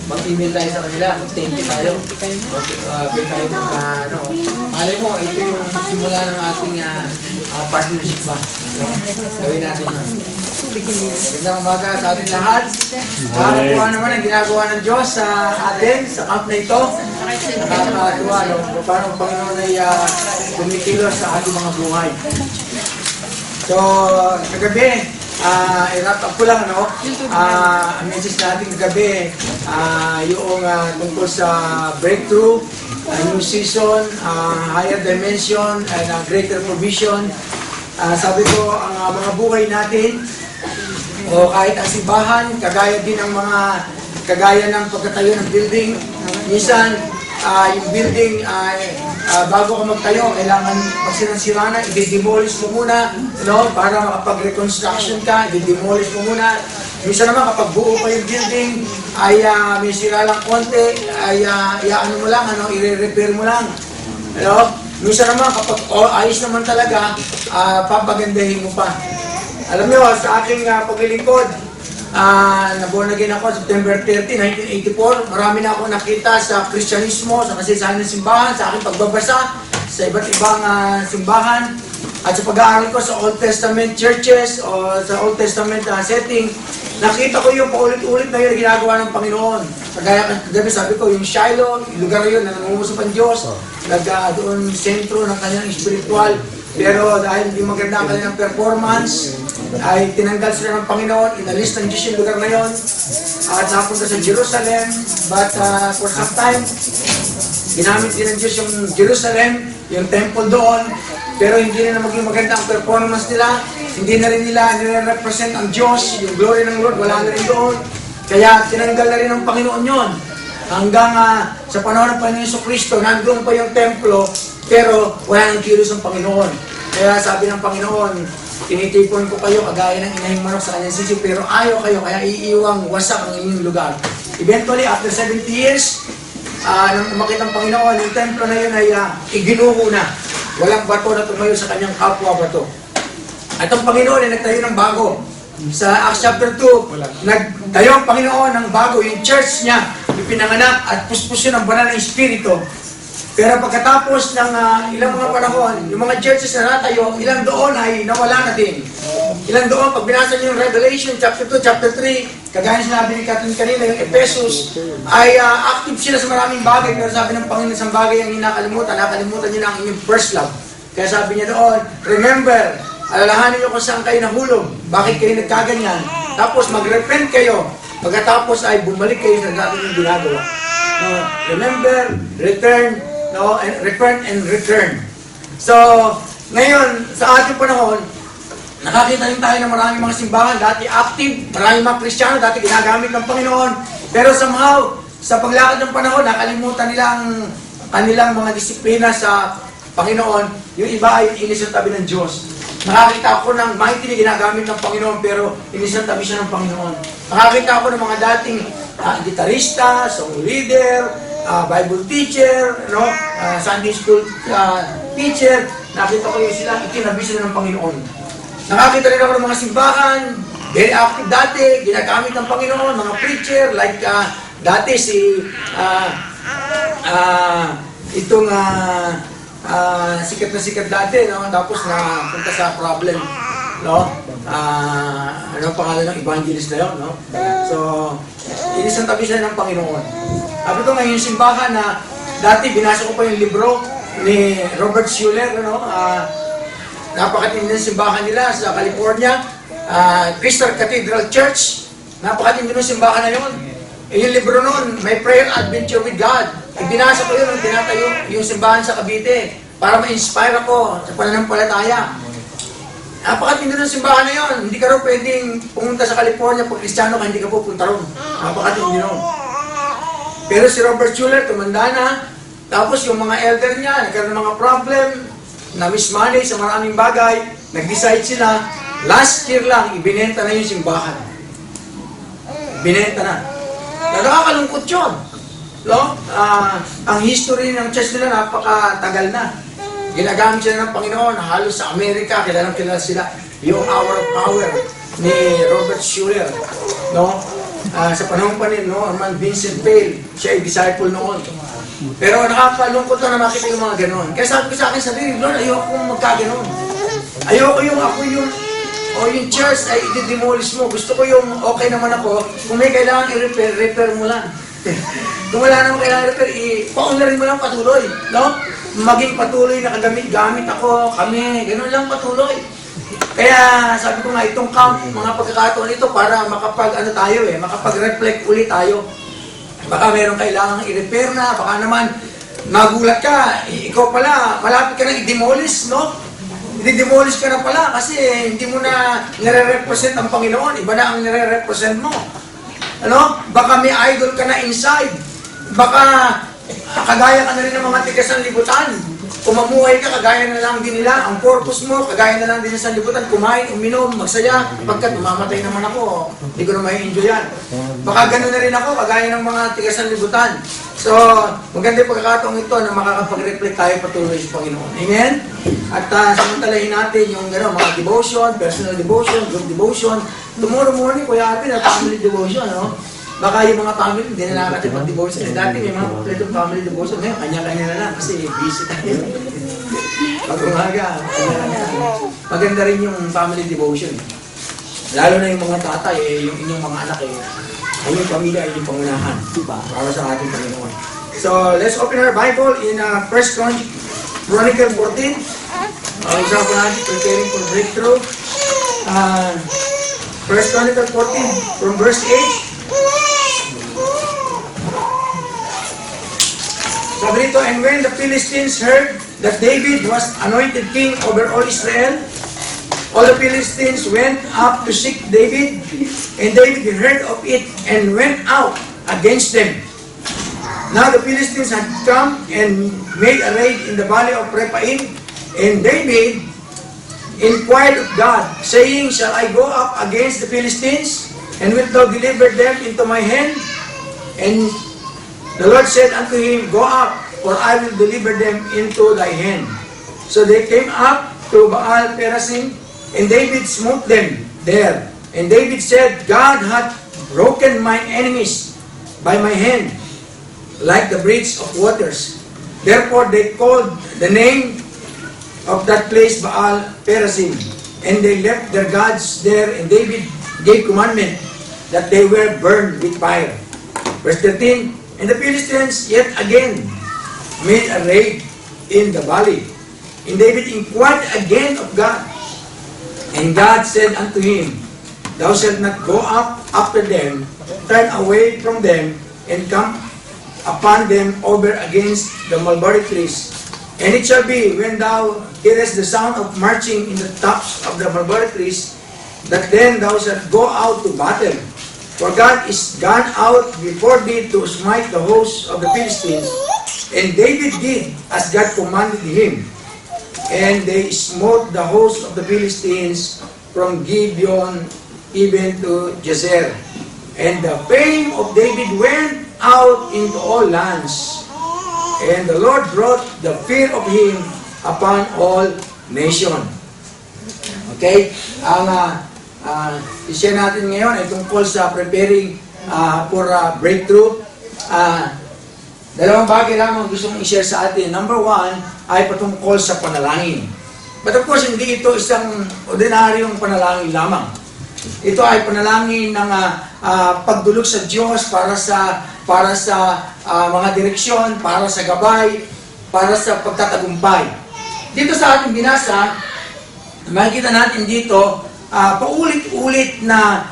mag-email tayo sa kanila, thank you tayo. Pwede tayo malay mo, ito yung simula ng ating partnership ba? Gawin natin na. Magandang umaga sa ating lahat. Nakakakuha naman ang ginagawa ng Diyos sa atin, sa camp na ito. Nakakatuwa, paano ang Panginoon ay kumikilos sa ating mga buhay. So, kagabi, i-wrap up ko lang, ang message natin kagabi, yung tungkol sa breakthrough, new season, higher dimension, and greater provision. Sabi ko, ang mga buhay natin, o kahit ang simbahan, kagaya din ng kagaya ng pagkatayo ng building, minsan, yung building ay bago ka magtayo, kailangan pag sinansira na, i-demolish mo muna, para makapag-reconstruction ka, i-demolish mo muna. Minsan naman kapag buo pa yung building, ay may sira lang konti, ay ano mo lang, i-repair mo lang. Minsan naman kapag ayos naman talaga, papagandahin mo pa. Alam niyo, sa aking paglilingkod, na-born again ako September 30, 1984. Marami na ako nakita sa Kristyanismo, sa kasaysayan ng simbahan, sa aking pagbabasa sa iba't ibang simbahan, at sa pag-aaral ko sa Old Testament churches o sa Old Testament setting. Nakita ko yung paulit-ulit na yun na ginagawa ng Panginoon. Kagaya kagabi sabi ko, yung Shiloh, yung lugar yun na nangungusap ang Diyos, doon sentro ng kanyang spiritual. Pero dahil hindi maganda ang kanilang performance, ay tinanggal sila ng Panginoon, inalis ng Diyos yung lugar na yun, at napunta sa Jerusalem. But for some time, ginamit din ng Diyos yung Jerusalem, yung temple doon, pero hindi na maging maganda ang performance nila, hindi na rin nila nire-represent ang Diyos, yung glory ng Lord, wala na rin doon. Kaya tinanggal na rin ng Panginoon yun. Hanggang sa panahon ng Panginoon Jesucristo, nandun pa yung templo, pero wala nang kilos ang Panginoon. Kaya sabi ng Panginoon, tinitipon ko kayo kagaya ng inahing manok sa kanyang sisi, pero ayaw kayo, kaya iiwang wasak ang inyong lugar. Eventually, after 70 years, nang umakit ang Panginoon, yung templo na yun ay iginuho na. Walang bato na tumayo sa kanyang kapwa bato. At ang Panginoon ay nagtayo ng bago. Sa Acts chapter 2, nagtayo ang Panginoon ng bago, yung church niya, ipinanganak at puspusin ng banal na Espiritu. Pero pagkatapos ng ilang mga panahon, yung mga churches na natayo, ilang doon ay nawala na din. Ilang doon, pag binasa niyo yung Revelation chapter 2, chapter 3, kagaya sinabi ni Catherine kanina, yung Ephesus, ay active sila sa maraming bagay, pero sabi ng Panginoon, isang bagay ang nakalimutan niyo na ang inyong first love. Kaya sabi niya doon, remember, alalahanin niyo kung saan kayo nahulog, bakit kayo nagkaganyan, tapos mag-repent kayo, pagkatapos ay bumalik kayo sa dati yung ginagawa. Remember, return, and repent and return. So, ngayon, sa ating panahon, nakakita rin tayo ng maraming mga simbahan, dati active, maraming mga Kristiyano, dati ginagamit ng Panginoon, pero somehow, sa paglakad ng panahon, nakalimutan nila ang kanilang mga disiplina sa Panginoon, yung iba ay inis ang tabi ng Diyos. Nakakita ako ng mighty na ginagamit ng Panginoon, pero inis ang tabi siya ng Panginoon. Nakakita ako ng mga dating gitarista, song leader, Bible teacher, Sunday school teacher, nakita ko yung sila, itinabi sila ng Panginoon. Nakakita rin ako ng mga simbahan, very active dati, ginagamit ng Panginoon, mga preacher, like dati si sikat na sikat dati, tapos napunta sa problem, ano pangalan ng evangelist na yun, So, inisang tabi sila ng Panginoon. Sabi ko ngayon yung simbahan na dati binasa ko pa yung libro ni Robert Schuller, napakatindi ng simbahan nila sa California, Crystal Cathedral Church, napakatindi ng simbahan na yun. Yung libro nun, My Prayer Adventure with God. Binasa ko yun nung tinatayo yung simbahan sa Cavite para ma-inspire ako sa pananampalataya. Napakatindi ng simbahan na yun. Hindi ka rin pwedeng pumunta sa California pag Kristiyano ka, hindi ka pupunta ron. Napakatindi nun. Pero si Robert Schuller, tumanda na, tapos yung mga elder niya, nagkaroon ng mga problem, na-mismanage sa maraming bagay, nag-decide sila, last year lang, ibinenta na yung simbahan. Ibinenta na. Nakakalungkot yun. Ang history ng church nila, napakatagal na. Ginagamit sila ng Panginoon, halos sa Amerika, kilala sila, yung Hour of Power ni Robert Schuller. Sa panahon pa ni Norman Vincent Peale, siya ay disciple noon. Pero nakakalungkot na makita yung mga ganon. Kaya sabi ko sa akin, sarili, Lord, ayoko magkaganon. Ayoko yung ako yung yung church ay i-demolish mo. Gusto ko yung okay naman ako. Kung may kailangan i-repair, repair mo lang. Kung wala naman kailangan i-repair, paunlarin mo lang patuloy. No? Maging patuloy na kagamit-gamit ako, kami, gano'n lang patuloy. Kaya sabi ko nga, itong camp, mga pagkakataon ito para makapag-reflect ulit tayo. Baka meron kailangan i-repair na, baka naman magulat ka, ikaw pala, malapit ka na i-demolish, no? I-demolish ka na pala kasi hindi mo na nire-represent ang Panginoon, iba na ang nire-represent mo. Ano? Baka may idol ka na inside. Baka kagaya ka na rin ng mga tigas ng libutan. Kung mamuhay ka, kagaya na lang din nila. Ang purpose mo, kagaya na lang din sa libutan. Kumain, uminom, magsaya. Pagkat mamamatay naman ako, hindi ko na mai-enjoy yan. Baka gano'n na rin ako, kagaya ng mga tigas ng libutan. So, maganda yung pagkakataong ito na makakapag-reflect tayo patuloy sa Panginoon. Amen? At samantalahin natin yung mga devotion, personal devotion, group devotion. Tomorrow morning, Kuya Ate, na family devotion, no? Baka yung mga family, hindi na nakakatid mag-devotion. Dati may mga kompletong family devotion. Ngayon, kanya-kanya na lang kasi busy tayo. Pag-umaga, maganda rin yung family devotion. Lalo na yung mga tatay, yung inyong mga anak, ay yung pamilya ay yung pangunahan. Para sa ating Panginoon. So, let's open our Bible in 1 Chronicles 14. Example natin, preparing for breakthrough. 1 Chronicles 14, from verse 8. Sabi nito, and when the Philistines heard that David was anointed king over all Israel, all the Philistines went up to seek David, and David heard of it and went out against them. Now the Philistines had come and made a raid in the valley of Rephaim, and David inquired of God, saying, shall I go up against the Philistines, and wilt thou deliver them into my hand? And the Lord said unto him, go up, for I will deliver them into thy hand. So they came up to Baal Perasim, and David smote them there. And David said, God hath broken mine enemies by my hand, like the bridge of waters. Therefore they called the name of that place Baal Perasim. And they left their gods there, and David gave commandment that they were burned with fire. Verse 13, and the Philistines yet again made a raid in the valley. And David inquired again of God. And God said unto him, thou shalt not go up after them, turn away from them, and come upon them over against the mulberry trees. And it shall be, when thou hearest the sound of marching in the tops of the mulberry trees, that then thou shalt go out to battle. For God is gone out before thee to smite the host of the Philistines. And David did as God commanded him. And they smote the host of the Philistines from Gibeon even to Jezer. And the fame of David went out into all lands. And the Lord brought the fear of him upon all nations. Okay? I-share natin ngayon ay tungkol sa preparing for breakthrough. Dalawang bagay lamang gusto kong i-share sa atin. Number one ay patungkol sa panalangin. But of course, hindi ito isang ordinaryong panalangin lamang. Ito ay panalangin ng pagdulog sa Diyos para sa mga direksyon, para sa gabay, para sa pagtatagumpay. Dito sa ating binasa, makikita natin dito paulit-ulit na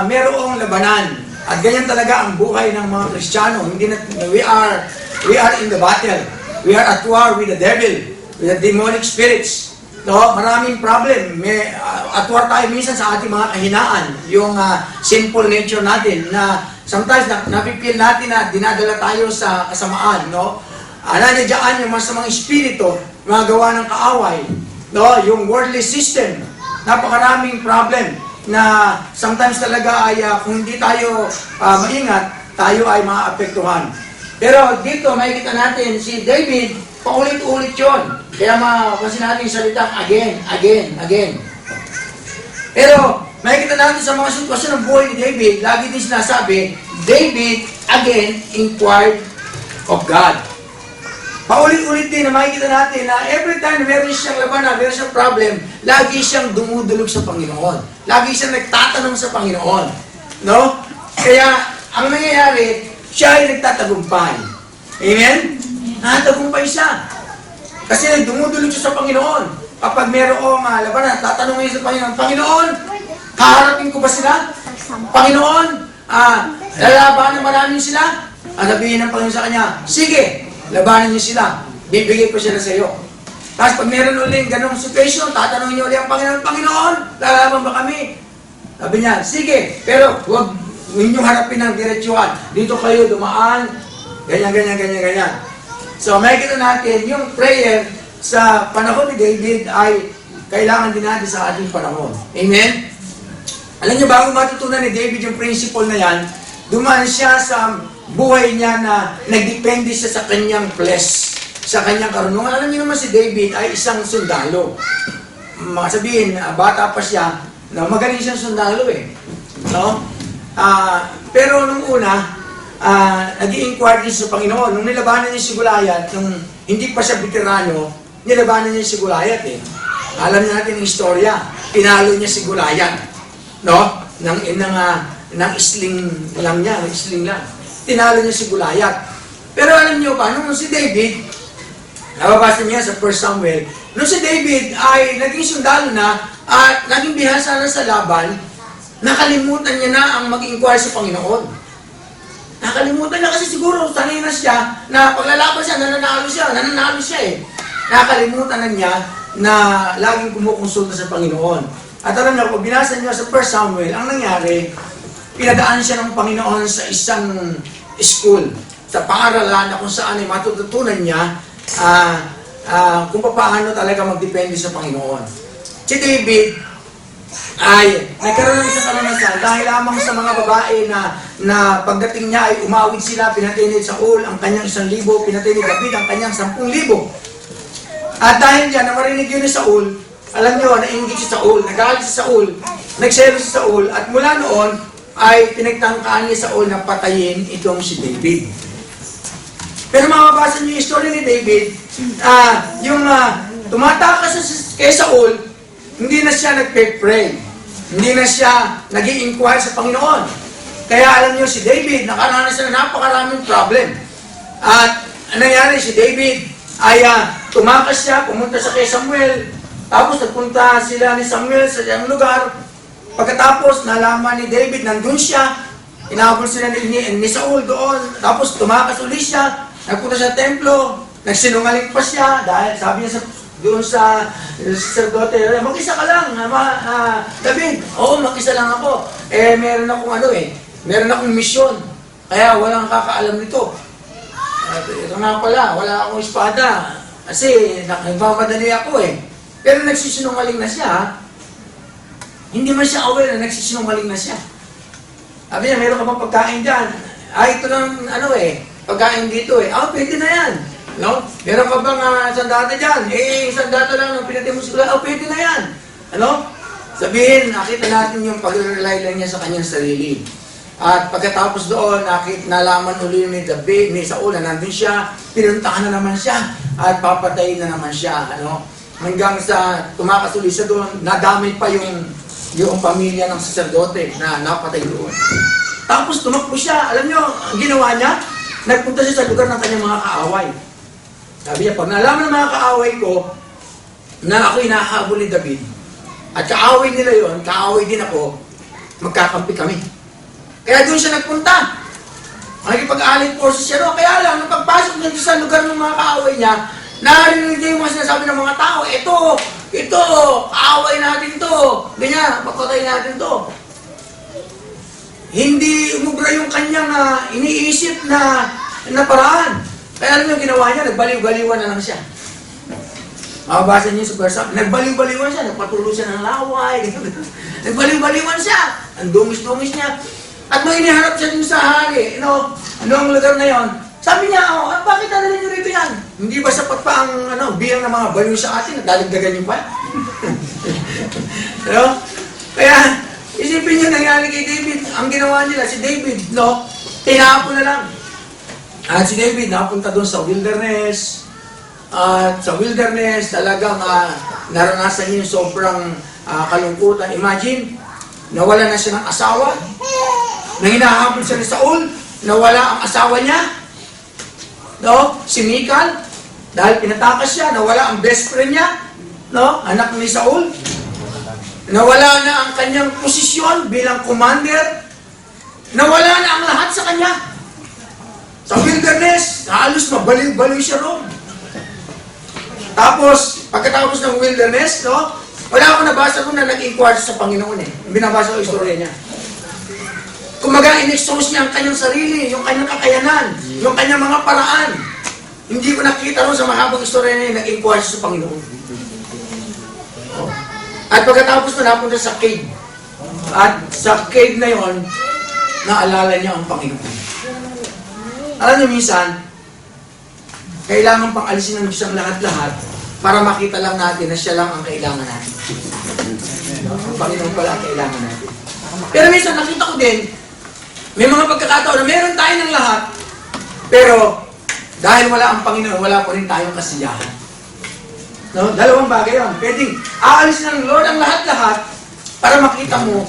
merong labanan. At ganyan talaga ang buhay ng mga Kristiyano. We are in the battle. We are at war with the devil, with the demonic spirits. No, maraming problem. At war tayo minsan sa ating mga kahinaan, yung sinful nature natin na sometimes napipil natin na dinadala tayo sa kasamaan, no? Nandiyan yung masamang espiritu, mga gawa ng kaaway, no? Yung worldly system. Napakaraming problem na sometimes talaga ay kung hindi tayo maingat, tayo ay maapektuhan. Pero dito makikita natin si David, paulit-ulit yun. Kaya mapapansin natin yung salitang again. Pero Makikita natin sa mga sitwasyon ng buhay ni David, lagi din sinasabi, David again inquired of God. Paulit-ulit din na makikita natin na every time na meron siyang labanan, meron siyang problem, lagi siyang dumudulog sa Panginoon. Lagi siyang nagtatanong sa Panginoon. No? Kaya, ang nangyayari, siya ay nagtatagumpay. Amen? Natagumpay siya. Kasi dumudulog siya sa Panginoon. Kapag merong labanan, tatanungin niya sa Panginoon, Panginoon, kaharapin ko ba sila? Panginoon, lalabanan ba namin sila? Sabihin ng Panginoon sa kanya, sige, labanan niyo sila. Bibigay ko sila sa iyo. Tapos pag meron ulit ganong situation, tatanungin niyo ulit ang Panginoon, Panginoon, lalaban ba kami? Sabi niya, sige, pero huwag ninyong harapin ng diretsuhan. Dito kayo dumaan, ganyan. So, makikita natin, yung prayer sa panahon ni David ay kailangan din natin sa ating panahon. Amen? Alam niyo, bago matutunan ni David yung principle na yan, dumaan siya sa buhay niya na nagdepende siya sa kanyang flesh, sa kanyang karunungan. Alam niyo naman si David ay isang sundalo. Sabihin, bata pa siya, no, magaling siyang sundalo eh. No? Pero nung una, nag-i-inquire din sa Panginoon. Nung nilabanan niya si Goliath, nung hindi pa siya veterano, nilabanan niya si Goliath eh. Alam natin yung istorya. Pinalo niya si Goliath. No? Nang isling lang niya, ng isling lang. Tinalo niya si Goliath. Pero alam niyo ba, nung si David, nababasa niya sa 1 Samuel, nung si David ay naging sundalo na at naging bihasa na sa laban, nakalimutan niya na ang mag-inquire sa Panginoon. Nakalimutan niya kasi siguro sanay na siya na paglalaban siya, nananalo siya eh. Nakalimutan na niya na laging kumukonsulta sa Panginoon. At alam niyo, kung binasa niyo sa 1 Samuel, ang nangyari, pinadaan siya ng Panginoon sa isang school, sa pangaralan na kung saan ay matututunan niya kung paano talaga magdepende sa Panginoon. Si David ay nagkaroon ng isang karanasan dahil lamang sa mga babae na pagdating niya ay umawid sila, pinatay ni Saul ang kanyang 1,000, pinatay ni David ang kanyang 10,000. At dahil dyan, na marinig yun ni Saul, alam niyo, nainggit si Saul, nagalit si Saul, nagselo si Saul, at mula noon, ay pinagtangkaan ni Saul na patayin itong si David. Pero mababasa niyo yung story ni David, tumatakas kay Saul, hindi na siya nagpe-pray, hindi na siya nag-i-inquire sa Panginoon. Kaya alam niyo, si David, nakaranas na napakaraming problem. At ang nangyari, si David ay tumakas siya, pumunta sa kay Samuel, tapos nagpunta sila ni Samuel sa isang lugar. Pagkatapos, nalaman ni David, nandun siya, inabol sila ni Saul doon, tapos tumakas ulit siya, nagpunta sa templo, nagsinungaling pa siya, dahil sabi niya doon sa sacerdote, mag-isa ka lang, David, oo, mag-isa lang ako. Meron akong misyon, kaya walang kakaalam nito. Ito nga pala, wala akong espada, kasi nagmamadali ako eh. Pero nagsisinungaling na siya, hindi man siya aware na nagsisinungaling na siya. Sabi niya, meron ka bang pagkain dyan? Ito lang, pagkain dito eh. Pwede na yan. No? Meron ka bang sandata dyan? Sandata lang nung pinatay mo siguro. Pwede na yan. Sabihin, nakita natin yung pag-rely lang niya sa kanyang sarili. At pagkatapos doon, nalaman uli ni David, ni Saul na nandun siya, pinuntahan na naman siya, at papatayin na naman siya. Hanggang sa tumakas uli siya doon, nadamay pa yung pamilya ng sacerdote na napatay doon. Tapos tumakbo siya. Alam niyo, ang ginawa niya, nagpunta siya sa lugar ng kanyang mga kaaway. Sabi niya, pag nalaman ng mga kaaway ko na ako'y nahabol ni David, at kaaway nila yon, kaaway din ako, magkakampi kami. Kaya doon siya nagpunta. Nakikipag-allied forces siya doon. Kaya lang, nung pagpasok niya sa lugar ng mga kaaway niya, narinig niya yung mga sinasabi ng mga tao, ito, kaaway natin to. Ganyan, papatay natin to. Hindi umubra yung kanyang iniisip na paraan. Kaya alam niyo ginawa niya, nagbaliw-baliwan na lang siya. Mababasa niyo sa verse, nagbaliw-baliwan siya, nagpatuloy siya ng laway. Nagbaliw-baliwan siya. Ang dungis-dungis niya. At nung iniharap siya din sa hari, anong lugar na yon? Sabi niya, bakit nadalhin niyo rito yan? Hindi ba sapat pa ang bilang ng mga baliw sa atin at dadagdagan niyo pa? Kaya, Isipin niyo nangyari kay David, ang ginawa nila, si David, no? Tinapon na lang. At si David napunta doon sa wilderness. At sa wilderness, talagang naranasan niya yung sobrang kalungkutan. Imagine, nawala na siya ng asawa. Nang hinahabol siya ni Saul, nawala ang asawa niya. No? Si Michal, dahil pinatakas siya, nawala ang best friend niya. No? Anak ni Saul. Nawala na ang kanyang posisyon bilang commander. Nawala na ang lahat sa kanya. Sa wilderness, halos mabaliw-baliw siya roon. Tapos, pagkatapos ng wilderness, no, wala akong nabasa kung na nag-inquire sa Panginoon eh. Binabasa ko yung istorya niya. Kumaga, in-expose niya ang kanyang sarili, yung kanyang kakayanan, yung kanyang mga paraan. Hindi ko nakita ron sa mahabang istorya niya, nag-inquire sa Panginoon. Oh. At pagkatapos na napunta sa cave. At sa cave na yon, naalala niya ang Panginoon. Alam niyo minsan, kailangan pang alisin ng Diyos ang lahat-lahat para makita lang natin na siya lang ang kailangan natin. Ang Panginoon pala ang kailangan natin. Pero minsan nakita ko din, may mga pagkakataon na meron tayo ng lahat, pero dahil wala ang Panginoon, wala po rin tayong kasiyahan. No? Dalawang bagay yun. Pwedeng aalis ng Lord ang lahat-lahat para makita mo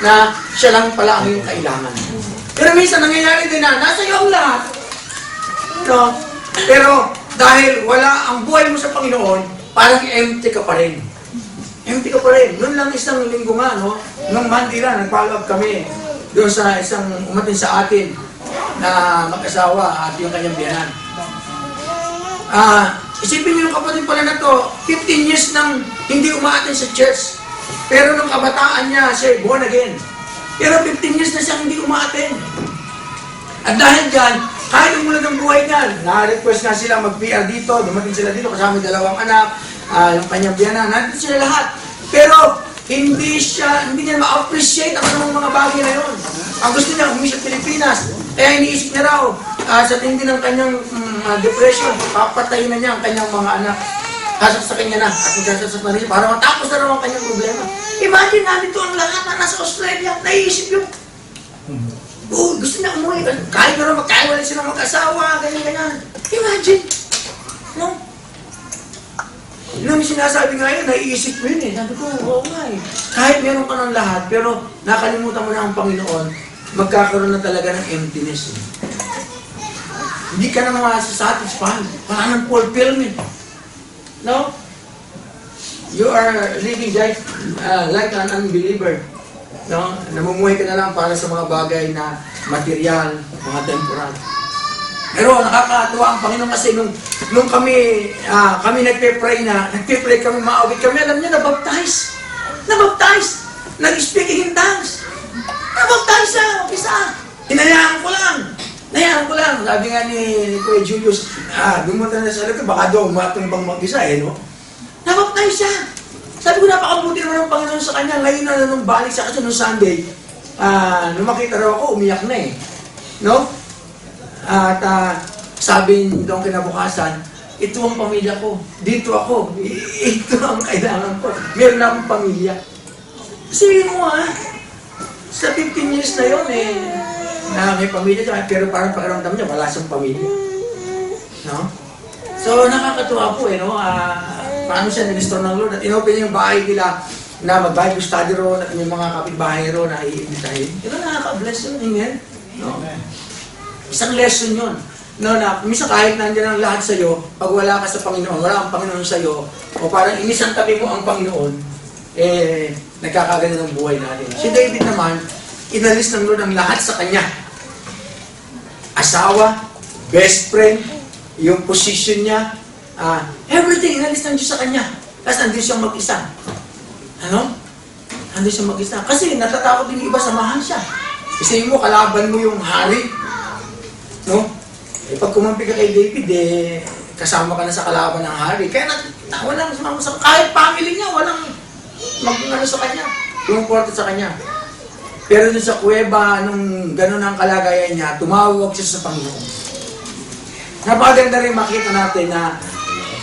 na siya lang pala ang iyong kailangan. Pero minsan nangyayari din na nasa iyo ang lahat. No? Pero dahil wala ang buhay mo sa Panginoon, parang empty ka pa rin. Empty ka pa rin. Noon lang isang linggo nga, no? Nung Monday lang, nag-follow up kami doon sa isang umatin sa atin na mag-asawa at yung kanyang biyanan. Isipin niyo yung kapatid pala na to, 15 years nang hindi umaatin sa church. Pero nung kabataan niya, siya born again. Pero 15 years na siyang hindi umaatin. At dahil dyan, kahit umulan ng buhay niya, na-request na sila mag-PR dito, dumating sila dito kasama yung dalawang anak, yung kanyang biyanan, nandito sila lahat. Pero hindi niya ma-appreciate ang anong mga bagay na yun. Ang gusto niya, umis sa Pilipinas. Kaya iniisip niya raw, sa tindi ng kanyang depression, papatayin na niya ang kanyang mga anak. Kasaksakin niya na at magkasaksak na rin para matapos na raw ang kanyang problema. Imagine nandito ang lahat na nasa Australia, naiisip yung gusto niya umuwi. Kahit na rin magkaiwalay sila mag-asawa, ganyan-ganyan. Imagine. No? Nung sinasabi nga yun, naiisip ko yun eh. Sabi ko, oo nga eh. Kahit meron ka ng lahat, pero nakalimutan mo na ang Panginoon, magkakaroon na talaga ng emptiness eh. Hindi ka na masasatisfied. Wala ng fulfillment. No? You are living like an unbeliever. No? Namumuhay ka na lang para sa mga bagay na material, mga temporal. Pero nakakatuwa ang Panginoon kasi nung kami nagpe-pray kami, maawit kami, alam niya, nabaptize. Nag-speaking in tongues. Nabaptize siya, isa. Hinayaan ko lang. Sabi nga ni Kuya Julius, dumunta na sa lahat, baka daw matumbang mag-isa no? Nabaptize siya. Sabi ko, napakabuti naman ng Panginoon sa kanya. Ngayon na nung balik sa kasi nung Sunday, nung makita raw ako, umiyak na eh. No? At sabi nitong kinabukasan, ito ang pamilya ko. Dito ako. Ito ang kailangan ko. Meron na akong pamilya. Sabihin mo sa 15 years na yun na may pamilya siya, pero parang pakiramdam niya, wala siyang pamilya. No? So, nakakatuwa po no? Paano siya nag-restore ng Lord at inopen niya yung bahay nila na mag-Bible study roon at yung mga kapitbahay roon na i-invitahin. Ito nakaka-bless yun. Amen? No? Isang lesson yun. No, na minsan kahit nandiyan ang lahat sa'yo, pag wala ka sa Panginoon, wala ang Panginoon sa'yo, o parang inisantabi mo ang Panginoon, nagkakaganda ng buhay natin. Si David naman, inalis ng Lord ang lahat sa kanya. Asawa, best friend, yung position niya, everything, inalis ng Diyos sa kanya. Tapos nandun siyang mag-isa. Ano? Nandun siyang mag-isa. Kasi natatakot din yung iba, samahan siya. Kasi mo, kalaban mo yung hari. No? Pag kumampi ka kay David, kasama ka na sa kalaban ng hari. Kaya walang sumama kahit family niya, walang mag-ano sa kanya. Important sa kanya. Pero dun sa kuweba, nung gano'n ang kalagayan niya, tumawag siya sa Panginoon. Napakaganda rin makita natin na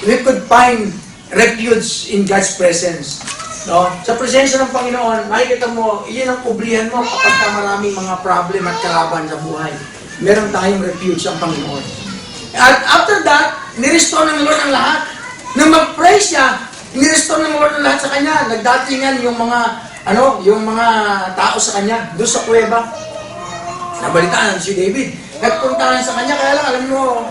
we could find refuge in God's presence. No? Sa presensya ng Panginoon, makikita mo, iyan ang kublihan mo kapag ka maraming mga problem at kalaban sa buhay. Meron tayong refuge ang Panginoon. At after that, nirestore ng Lord ang lahat. Nang mag-praise siya, nirestore ng Lord ang lahat sa kanya. Nagdatingan yung mga tao sa kanya, doon sa kuweba. Nabalitaan si David. Nagpuntahan sa kanya, kaya lang, alam mo,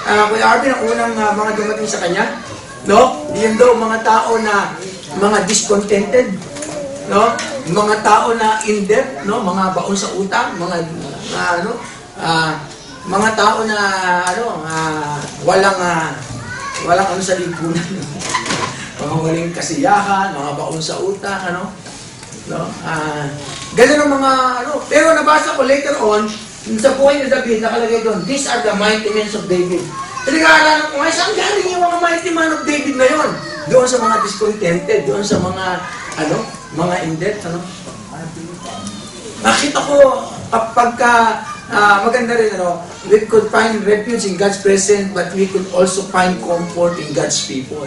Kuya Arvin, ang unang mga dumating sa kanya, no? Yun daw, mga tao na mga discontented, no? Mga tao na in debt, no? Mga baon sa utang, mga tao na walang sa lipunan. Mga walang kasiyahan, mga baon sa utang, no? Ganun ang mga pero nabasa ko later on sa buhay ni David, nakalagay doon, these are the mighty men of David. Pinag-aaralan ko, saan galing yung mga mighty man of David na yon? Doon sa mga discontented, doon sa mga, mga in debt, Nakita ko, kapag maganda rin, we could find refuge in God's presence, but we could also find comfort in God's people.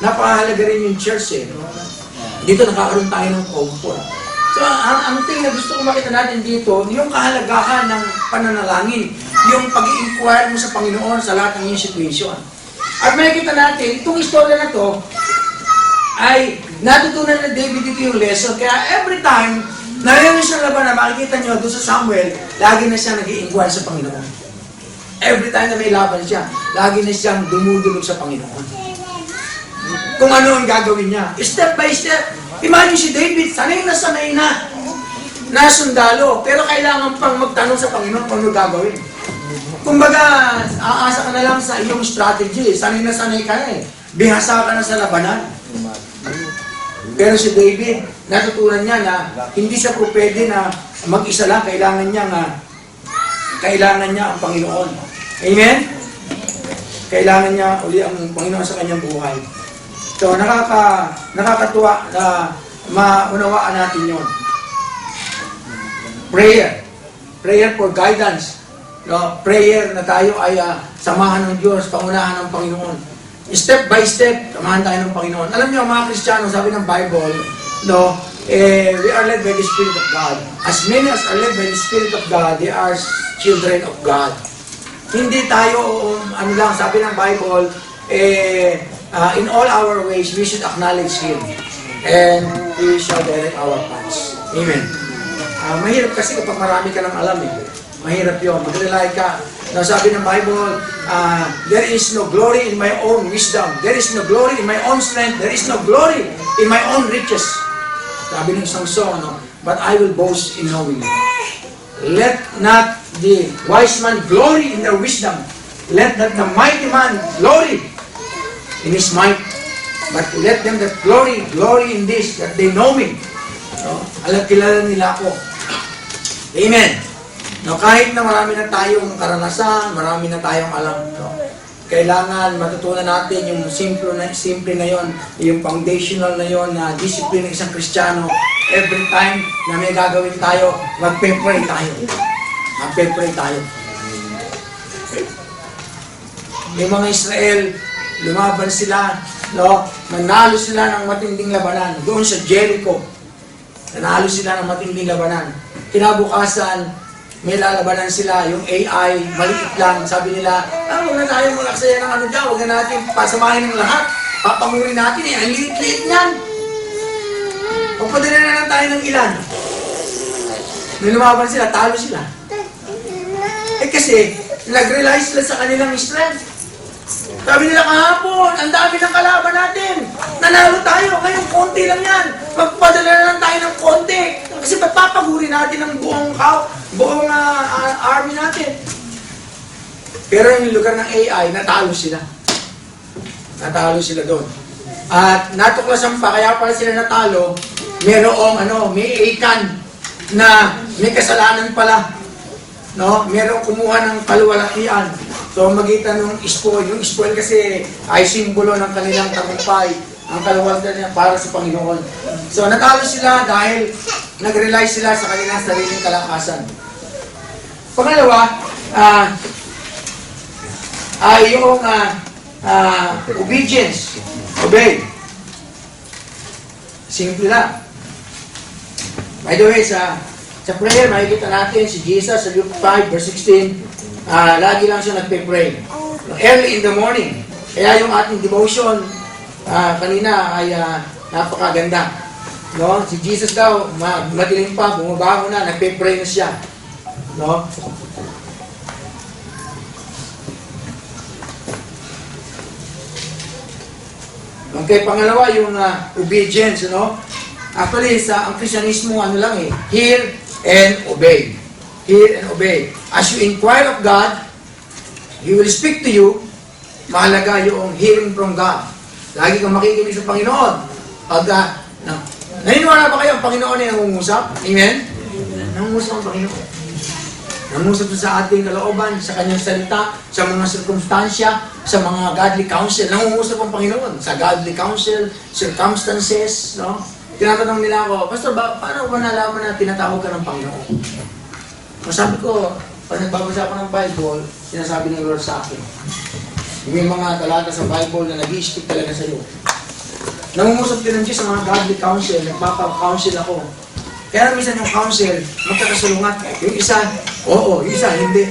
Napakahalaga rin yung church, Dito nakakaroon tayo ng comfort. So, ang thing na gusto ko makita natin dito, yung kahalagahan ng pananalangin, yung pag-i-inquire mo sa Panginoon sa lahat ng iyong situation. At makikita natin, itong istorya na to, ay natutunan na David dito yung lesson. Kaya every time, nariyan siya laban na makikita nyo doon sa Samuel, lagi na siya nag-i-inquire sa Panginoon. Every time na may laban siya, lagi na siyang dumudulog sa Panginoon. Kung ano ang gagawin niya. Step by step. Imagine si David, sanay na sundalo, pero kailangan pang magtanong sa Panginoon kung ano gagawin. Kumbaga, aasa ka na lang sa iyong strategy. Sanay ka na Bihasa ka na sa labanan. Pero si David, natutunan niya na hindi siya po pwede na mag-isa lang. Kailangan niya ang Panginoon. Amen? Kailangan niya uli ang Panginoon sa kanyang buhay. So, nakakatuwa na maunawaan natin yun. Prayer for guidance. Prayer na tayo ay samahan ng Diyos, pangunahan ng Panginoon. Step by step, samahan tayo ng Panginoon. Alam niyo, mga Kristiyano, sabi ng Bible, we are led by the Spirit of God. As many as are led by the Spirit of God, they are children of God. Hindi tayo, sabi ng Bible, in all our ways, we should acknowledge Him. And He shall direct our paths. Amen. Mahirap kasi kapag marami ka ng alam Mahirap yun. Mag-rely ka. Sabi ng Bible, there is no glory in my own wisdom. There is no glory in my own strength. There is no glory in my own riches. Sabi ng isang song, but I will boast in knowing you. Let not the wise man glory in their wisdom. Let not the mighty man glory in his might. But let them that glory in this, that they know me. Kilala nila ako. Amen. Kahit na marami na tayong karanasan, marami na tayong alam, kailangan matutunan natin yung simple na yon, yung foundational na yon, na discipline ng isang Kristiyano. Every time na may gagawin tayo, magpe-pray tayo. Yung mga Israel, lumaban sila, nanalo sila ng matinding labanan. Doon sa Jericho, nanalo sila ng matinding labanan. Kinabukasan, may lalabanan sila, yung AI, maliit lang. Sabi nila, huwag na tayo malaksaya ng dyan, huwag na natin pasamahin ng lahat. Papangurin natin ang liit-liit niyan. Pagpadala na lang tayo ng ilan. Nung lumaban sila, talo sila. Kasi, nag-rely sila sa kanilang strength. Sabi nila kahapon, ang dami ng kalaban natin. Nanalo tayo, ngayon konti lang yan. Magpadala na lang tayo ng konti. Kasi papapaguri natin ang buong army natin. Pero yung lugar ng AI, natalo sila. Natalo sila doon. At natuklasan pa, kaya pala sila natalo, may Achan na may kasalanan pala. Merong kumuha ng kaluwalhatian. So, magitan ng spoil. Yung spoil kasi ay simbolo ng kanilang tagumpay. Ang kaluwalhatian niya para sa Panginoon. So, natalo sila dahil nag-rely sila sa kanilang sariling kalakasan. Pangalawa, ay yung obedience. Obey. Simple lang. By the way, sa prayer, makikita natin si Jesus sa Luke 5, verse 16, lagi lang siya nagpe-pray. Early in the morning. Kaya yung ating devotion kanina ay napakaganda. No? Si Jesus daw, madilim pa, bumabangon na, nagpe-pray na siya. No? Okay, pangalawa, yung obedience, no? Actually, ang Kristyanismo, ano lang hear and obey. Hear and obey. As you inquire of God, He will speak to you. Mahalaga yung hearing from God. Lagi kang makikinig sa Panginoon. Pag, naniniwala ba kayo ang Panginoon ay nangungusap? Amen? Nangungusap ang Panginoon. Nangungusap sa ating kalooban, sa kanyang salita, sa mga sirkumstansya, sa mga godly counsel. Nangungusap ang Panginoon sa godly counsel, circumstances, no? Tinatanong nila ako, Pastor, paano ba nalaman na tinatawag ka ng Panginoon? Masabi ko, pag nagbabasa ko ng Bible, sinasabi ng Lord sa akin. May mga talata sa Bible na nag-i-speak talaga sa iyo. Nangungusap din ng Diyos sa mga godly counsel, nagpapa-counsel ako. Kaya minsan yung counsel, magkakasalungat. Yung isa, oo, yung isa, hindi.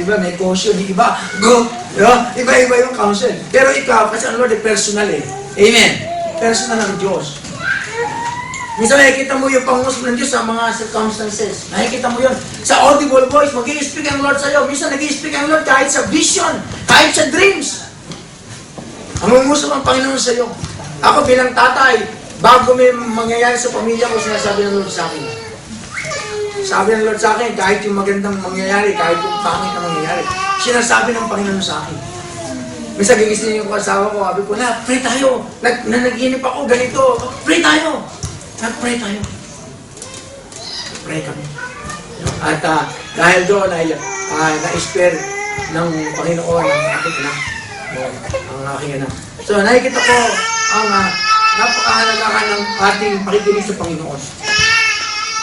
Iba, may caution, yung iba, go. Iba-iba yung counsel. Pero ikaw, kasi ang Lord ay personal Amen. Personal ng Diyos. Minsan nakikita mo yung pangusap ng Diyos sa mga circumstances. Nakikita mo yun. Sa audible voice, mag-i-speak ang Lord sa iyo. Minsan nag-i-speak ang Lord kahit sa vision, kahit sa dreams. Ang mangusap ang Panginoon sa iyo. Ako bilang tatay, bago may mangyayari sa pamilya ko, sinasabi ng Lord sa akin. Sabi ng Lord sa akin, kahit yung magandang mangyayari, kahit yung pangit na mangyayari, sinasabi ng Panginoon sa akin. Minsan gigising yung asawa ko, sabi ko, pray tayo. Nanaginip ako, ganito. Pray tayo. Nag-pray tayo. Pray kami. At dahil doon ay na-spare ng Panginoon ang aking anak. Ang aking anak. So, nakikita ko ang napakahalagahan ng ating pakikinig sa Panginoon.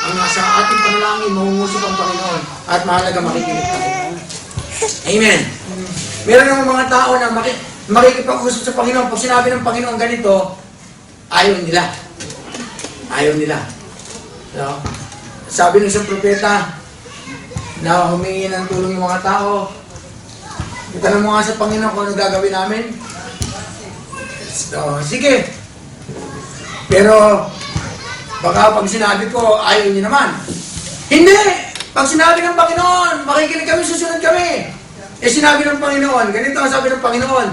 Ang sa ating panalangin, mangungusap ang Panginoon at mahalaga makikinig tayo. Amen. Meron naman mga tao na makikipag-usap sa Panginoon. Pag sinabi ng Panginoon ganito, ayaw nila. Ayaw nila. No? Sabi ng isang propeta na humingi ng tulong yung mga tao, itanong mo nga sa Panginoon kung ano gagawin namin. So, sige. Pero, baka pag sinabi ko, ayaw niyo naman. Hindi! Pag sinabi ng Panginoon, makikinig kami, susunod kami. Sinabi ng Panginoon, ganito ang sabi ng Panginoon,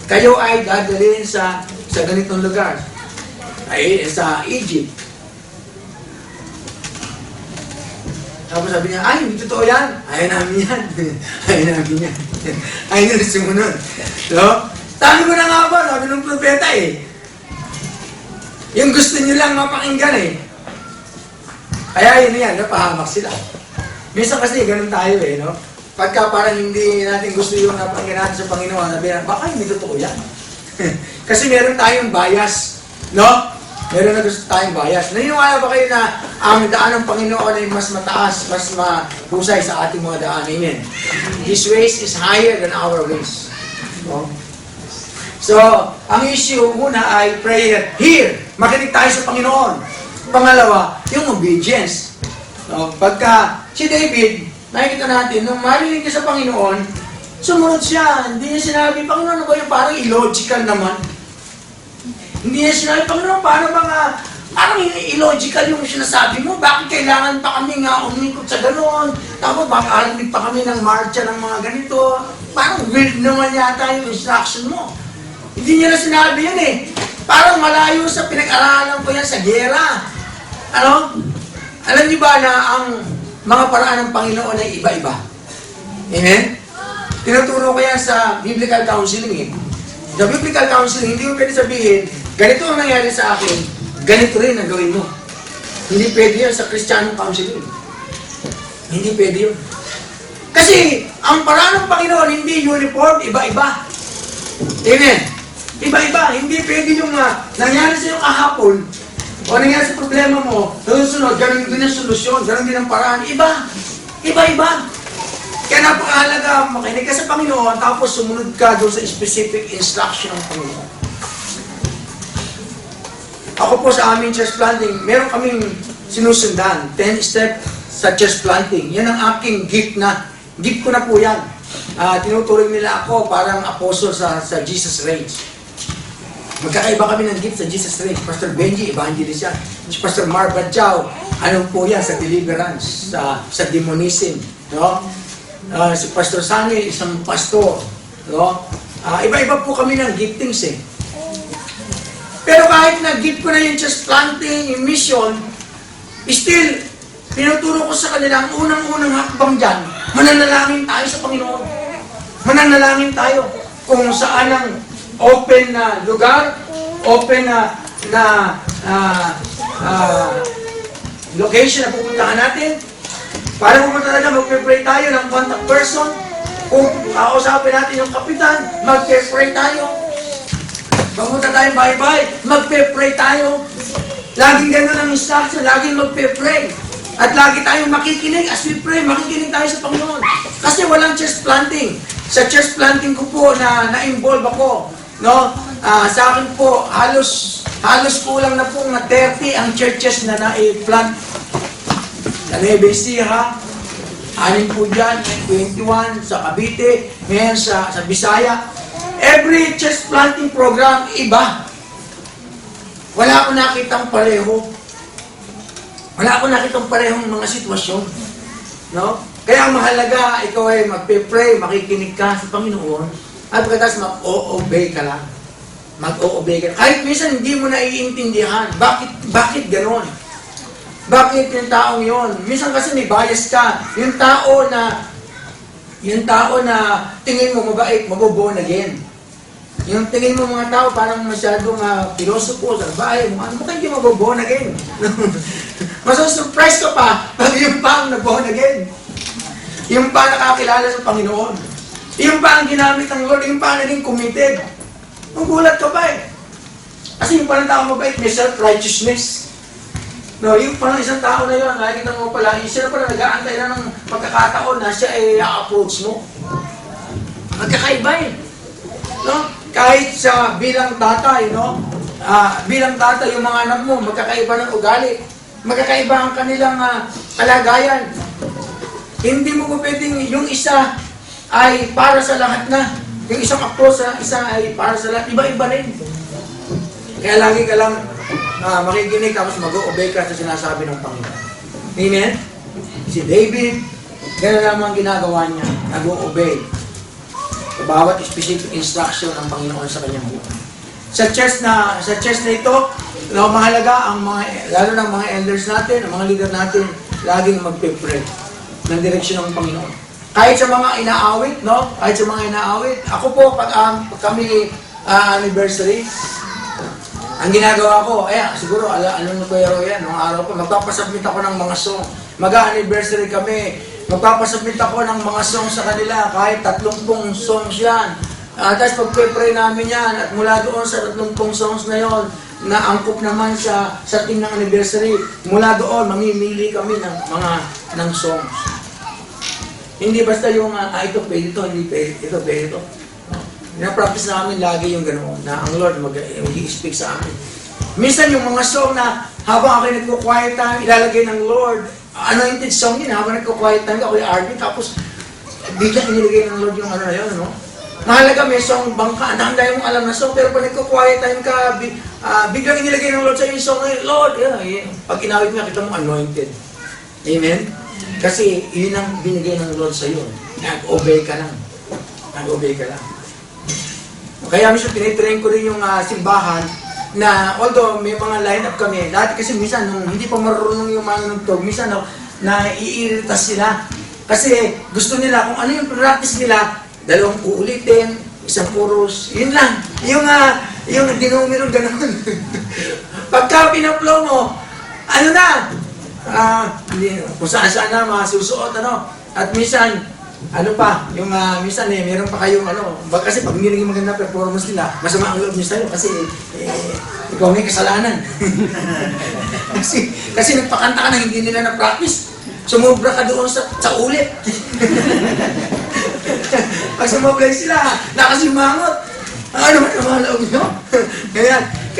kayo ay dadalhin sa ganitong lugar. Ay, sa Egypt. Tapos sabi niya, hindi totoo yan. Ayaw namin yan. Ayaw namin yan. Ayaw nyo sumunod. So, sabi ko na nga ba, sabi ng propeta yung gusto nyo lang mapakinggan Kaya yun yan, napahamak sila. Minsan kasi, ganun tayo no? Pagka parang hindi natin gusto yung napakinggan natin sa Panginoon, sabi na, baka hindi totoo yan. Kasi meron tayong bias, no? Meron na gusto tayong bias. Naniniwala ba kayo na ang daan ng Panginoon ay mas mataas, mas mahusay sa ating mga daan? Amen. His ways is higher than our ways. No? So, ang issue muna ay prayer. Here, makinig tayo sa Panginoon. Pangalawa, yung obedience. No? Pagka si David, nakikita natin, nung marinig niya sa Panginoon, sumunod siya. Hindi niya sinabi, Panginoon, ano ba yung parang illogical naman? Hindi niya sinabi, Panginoon, paano ba nga, parang illogical yung sinasabi mo? Bakit kailangan pa kami nga umikot sa gano'n? Tapos baka alamig pa kami ng marcha ng mga ganito? Parang weird naman yata yung instruction mo. Hindi niya na sinabi yan Parang malayo sa pinag-aralan ko yan sa gera. Ano? Alam niyo ba na ang mga paraan ng Panginoon ay iba-iba? Amen? Tinuturo ko yan sa biblical counseling Sa biblical counseling, hindi mo pwede sabihin, ganito ang nangyari sa akin, ganito rin ang gawin mo. Hindi pwede yan sa Christianong counseling. Hindi pwede yun. Kasi, ang paraan ng Panginoon, hindi uniform, iba-iba. Amen? Iba-iba. Hindi pwede yung nangyari sa iyo kahapon, o nangyari sa problema mo, sunod, ganun din ang solusyon, ganun din ang paraan. Iba. Iba-iba. Kaya napakahalaga, makinig ka sa Panginoon, tapos sumunod ka doon sa specific instruction ng Panginoon. Ako po sa aming church planting, meron kaming sinusundan, 10 step sa church planting. Yan ang aking gift ko na po yan. Tinuturing nila ako parang apostle sa Jesus Range. Magkakaiba kami ng gift sa Jesus Range. Pastor Benji, evangelist yan. Si Pastor Mar Badjao, ano po yan sa deliverance, sa demonism. No? Si Pastor Sani, isang pastor. No? Iba-iba po kami ng giftings eh. Pero kahit na-gift ko na yung church planting, yung mission, still, pinuturo ko sa kanila ang unang-unang hakbang dyan, mananalangin tayo sa Panginoon. Mananalangin tayo kung saan ang open na lugar, open na location na pupuntahan natin. Para kung talaga mag-pray tayo ng contact person, kung kausapin natin yung kapitan, mag-pray tayo. Pumunta tayo bye-bye, mag-pray tayo. Laging gano'n ang instruction, laging mag-pray. At lagi tayong makikinig as we pray, makikinig tayo sa Panginoon. Kasi walang church planting. Sa church planting ko po na-involve ako, no? Sa akin po, halos kulang na po nga 30 ang churches na na-plant. Sa Nueva Ecija, 6 po dyan, 21 sa Cavite, ngayon sa Bisaya. Every church planting program, iba. Wala akong nakitang pareho. Wala akong nakitang parehong mga sitwasyon. No? Kaya ang mahalaga, ikaw ay magpe-pray, makikinig ka sa Panginoon, at pagkatapos mag-o-obey ka lang. Mag-o-obey ka. Kahit minsan hindi mo naiintindihan. Bakit ganon? Bakit yung taong yon? Minsan kasi may bias ka. Yung tao na tingin mo mabait, maboborn again. Yung tingin mo mga tao parang masyadong pilosopo sa bahay mo, ano mo kayo maboborn again? Masusurprise ka pa pag yung pa ang nag-born again. Yung pa nakakilala sa Panginoon. Yung pa ang ginamit ng Lord, yung pa ang naging committed. Magulat ka ba eh? Kasi yung parang tao mabait, may self-righteousness. No, yung parang isang tao na yun, nakikita mo pala, siya na pala nag-aantay na ng pagkakataon na siya ay approach mo. Magkakaiba eh. No? Kahit sa bilang tatay, no? Bilang tatay, yung mga anak mo, magkakaiba ng ugali. Magkakaiba ang kanilang kalagayan. Hindi mo pwedeng yung isa ay para sa lahat na. Yung isang akto sa isa ay para sa lahat. Iba-iba rin. Kaya lagi ka lang makikinig tapos mag-obey ka sa sinasabi ng Panginoon. Amen? Si David, gano'n naman ginagawa niya. Nag-obey. Sa bawat specific instruction ng Panginoon sa kanyang buhay. Sa church na ito, mahalaga ang lalo ng mga elders natin, ang mga leader natin, laging magpe-pray ng direksyon ng Panginoon. Kahit sa mga inaawit, no? Kahit sa mga inaawit, ako po, pag kami anniversary, ang ginagawa ko, siguro, alam mo Kuya Roy yan, nung araw ko, magpapasubmit ako ng mga song. Mag-anniversary kami, magpapasubmit ako ng mga songs sa kanila, kahit 30 songs yan. Tapos pag-pray namin yan, at mula doon sa 30 songs na yon, na angkop naman sa team ng anniversary, mula doon, mamimili kami ng songs. Hindi basta yung, ito pwede ito, hindi pwede ito, pwede ito. Pina-practice namin lagi yung ganoon, na ang Lord mag-i-speak sa amin. Minsan yung mga song na habang ako nagko-quiet time, ilalagay ng Lord, anointed song yun, habang nagko-quiet time, ako i-argue, tapos biglang inilagay ng Lord yung ano na yun, no? Mahalaga may song bangka, ang dami mong alam na song, pero pag nagko-quiet time ka, biglang inilagay ng Lord sa yung song na yun, Lord, pag inawit mo, kita mo anointed. Amen? Kasi yun ang binigay ng Lord sa iyo. Nag-obey ka lang. Nag-obey ka lang. Kaya minsan tinitrain ko rin yung simbahan na although may mga line-up kami, dati kasi minsan nung hindi pa marunong yung mga nagtog, minsan naiirita sila. Kasi gusto nila, kung ano yung practice nila, 2 uulitin, 1 chorus, yun lang. Yung dinumirong gano'n. Pagka pinaplow mo, ano na? Kung saan-saan na masusuot, ano? At minsan, ano pa, yung minsan meron pa kayong kasi pag hindi naging maganda performance nila, masama ang loob niyo sa'yo kasi ikaw may kasalanan. kasi nagpakanta ka na hindi nila na-practice, sumubra ka doon sa ulit. Pag sumablay sila, nakasimangot. Ano man ang mga loob nyo?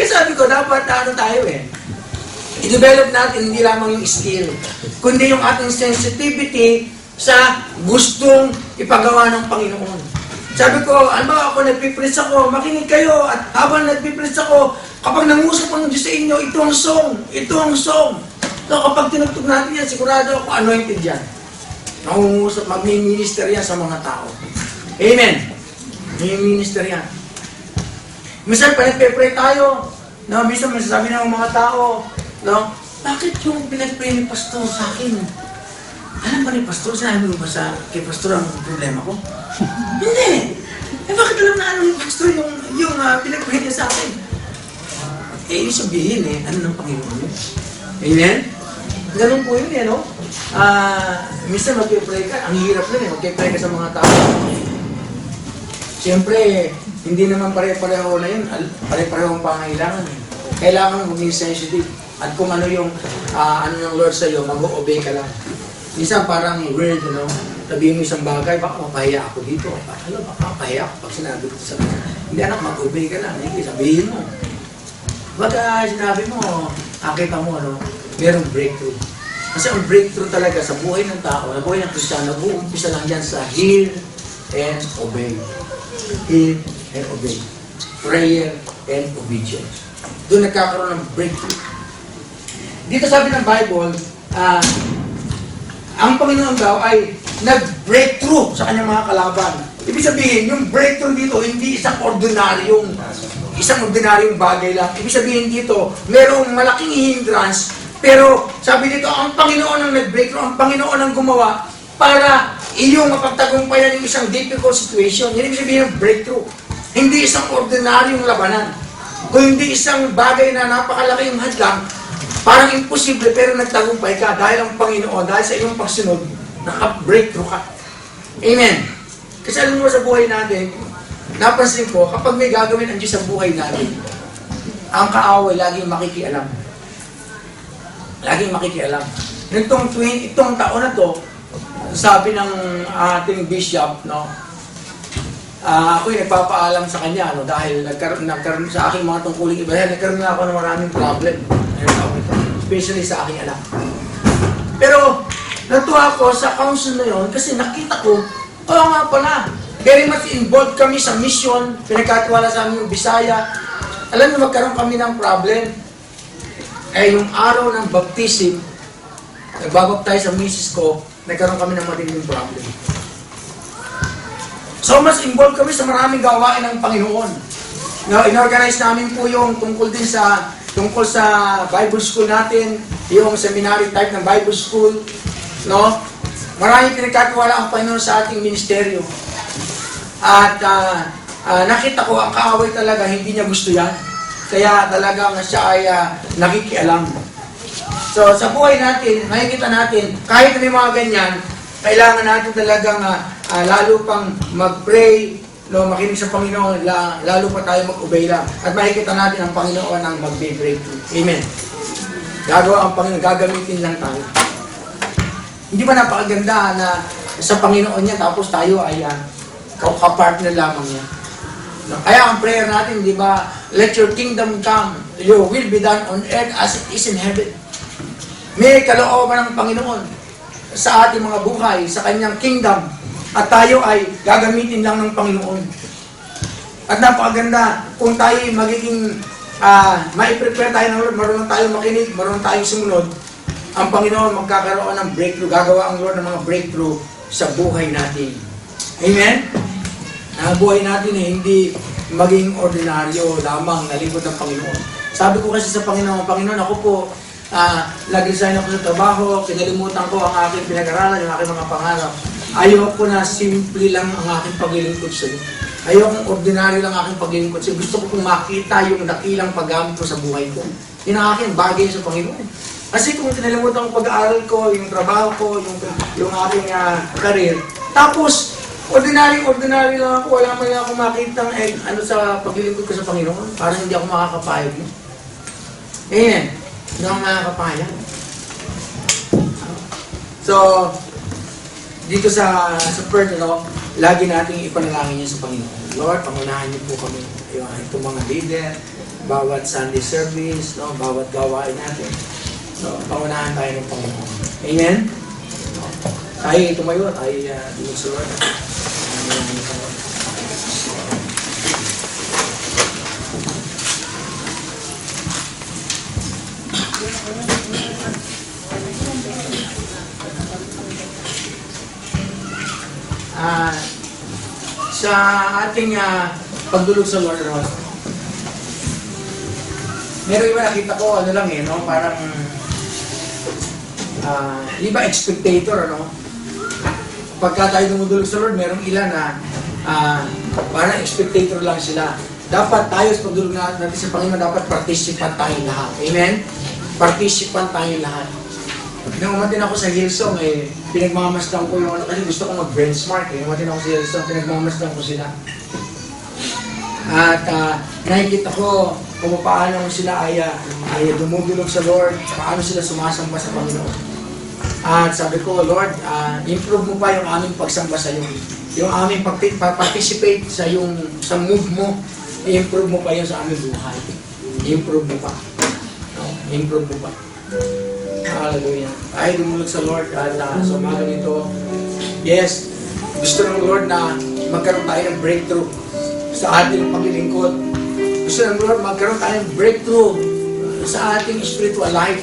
Kaya sabi ko, dapat ano tayo i-develop natin hindi lamang yung skill, kundi yung ating sensitivity sa gustong ipagawa ng Panginoon. Sabi ko, ako nagpipreach ako, makinig kayo, at habang nagpipreach ako, kapag nangusap ang Diyos sa inyo, ito ang song. So kapag tinugtog natin yan, sigurado ako anointed yan. Nangungusap, mag-minister yan sa mga tao. Amen. Mag-minister yan. Minsan pa nagpe-pray tayo, minsan masasabi ng mga tao, bakit yung pinag-pray ni Pastor sa akin? Alam ba ni Pastor, sinabi mo ba kay Pastor ang problema ko? Hindi! Bakit alam na ano ni Pastor yung pinag-pray niya sa akin? Ibig sabihin ano ng Panginoon yun? Amen? Ganun po yun no? Minsan mag-pray ka, ang hirap nun mag-pray ka sa mga tao. Siyempre, hindi naman pare-pareho na yun, pare-pareho ang pangailangan. Kailangan maging sensitive. At kung ano yung ano ng Lord sa'yo, mag-obey ka lang. Minsan parang weird, sabihin mo isang bagay, baka mapahiya ako dito. Baka mapahiya ako pag sinabi ko sa kanya. Hindi anak, mag-obey ka lang. Hindi, sabihin mo. Baka sinabi mo, akita mo, merong breakthrough. Kasi ang breakthrough talaga sa buhay ng tao, sa buhay ng Kristiyano, nag-uumpisa lang yan sa hear and obey. Hear and obey. Prayer and obedience. Doon nagkakaroon ng breakthrough. Dito sabi ng Bible, ang Panginoon daw ay nag-breakthrough sa kanyang mga kalaban. Ibig sabihin, yung breakthrough dito, hindi isang ordinaryong bagay lang. Ibig sabihin dito, merong malaking hindrance, pero sabi dito, ang Panginoon ang nag-breakthrough, ang Panginoon ang gumawa para iyong mapagtagumpayan yung isang difficult situation. Yan ibig sabihin ng breakthrough. Hindi isang ordinaryong labanan. Kung hindi isang bagay na napakalaking hadlang, parang imposible pero nagtagumpay ka dahil ang Panginoon, dahil sa iyong pagsunod, naka-breakthrough ka. Amen. Kasi alam mo sa buhay natin, napansin ko, kapag may gagawin ang Diyos sa buhay natin, ang kaaway laging makikialam. Laging makikialam. Itong taon na to, sabi ng ating bishop, ako'y nagpapaalam sa kanya, dahil nagkaroon sa aking mga tungkuling iba, nagkaroon na ako ng maraming problem. Especially sa aking anak. Pero, natuwa ako sa council na yon kasi nakita ko, nga pala, very much involved kami sa mission, pinagkatiwala sa amin yung Bisaya. Alam mo, magkaroon kami ng problem. Yung araw ng baptism, nagbabaptize sa misis ko, nagkaroon kami ng matinding problem. So, mas involved kami sa maraming gawain ng Panginoon. In-organize namin po yung tungkol sa Bible school natin, yung seminary type ng Bible school, Maraming pinagkatiwala ang Panginoon sa ating ministeryo. At nakita ko, ang kaaway talaga, hindi niya gusto yan. Kaya talagang siya ay nakikialam. So, sa buhay natin, makikita natin, kahit may mga ganyan, kailangan natin talagang lalo pang mag-pray, makinig sa Panginoon, lalo pa tayo mag-obey lang. At makikita natin ang Panginoon ang mag-breakthrough. Amen. Gagawa ang Panginoon, gagamitin lang tayo. Hindi ba napakaganda na sa Panginoon niya, tapos tayo ay kapartner lamang niya. Kaya ang prayer natin, di ba, let your kingdom come, your will be done on earth as it is in heaven. May kalooban ng Panginoon sa ating mga buhay, sa kanyang kingdom, at tayo ay gagamitin lang ng Panginoon. At napakaganda kung tayo magiging mai-prepare tayo ng Lord, marunong tayo makinig, marunong tayo sumunod, ang Panginoon magkakaroon ng breakthrough, gagawa ang Lord ng mga breakthrough sa buhay natin. Amen? Ang buhay natin hindi maging ordinaryo lamang na lingkod ng Panginoon. Sabi ko kasi sa Panginoon, Panginoon, ako po, nag-resign ako sa trabaho, kinalimutan ko ang aking pinag-aralan, yung aking mga pangarap. Ayoko na simple lang ang aking paglilingkod sa iyo. Ayoko ordinaryo lang ang aking paglilingkod sa iyo. Gusto ko pong makita yung dakilang paggamit ko sa buhay ko. Yun ang aking bagay sa Panginoon. Kasi kung kinalimutan ko pag-aaral ko, yung trabaho ko, yung aking career, tapos, ordinary lang ako, wala man lang ako makita sa paglilingkod ko sa Panginoon, parang hindi ako makakapayag. Amen. Hindi ako makakapayag. So, dito sa Perth, lagi nating ipanalangin niya sa Panginoon. Lord, pangunahan niyo po kami. Itong mga leader, bawat Sunday service, no, bawat gawain natin. So, pangunahan tayo ng Panginoon. Amen? Tayo tumayo, tayo dumusulod. Pangunahan niyo Panginoon. Sa ating pagdulog sa Lord, meron iba nakita ko, ano lang no? Parang, di ba expectator, no? Pagka tayo dumudulog sa Lord, merong ilan na parang expectator lang sila. Dapat tayo sa pagdulog natin sa Panginoon, dapat participant tayong lahat. Amen? Participant tayong lahat. Nung umatin ako sa Hillsong, pinagmamasdan ko yung kasi gusto ko mag-benchmark. Umatin ako sa Hillsong, pinagmamasdan ko sila. At nakikita ko kung paano sila ay dumudulog sa Lord, paano sila sumasamba sa Panginoon. At sabi ko, Lord, improve mo pa yung aming pagsamba sa iyo. Yung aming participate sa move mo, i-improve mo pa yun sa aming buhay. I-improve mo pa. I-improve mo pa. Hallelujah. Tayo dumulog sa Lord at sa umaga nito, yes, gusto ng Lord na magkaroon tayo ng breakthrough sa ating paglilingkod. Gusto ng Lord magkaroon tayo ng breakthrough sa ating spiritual life.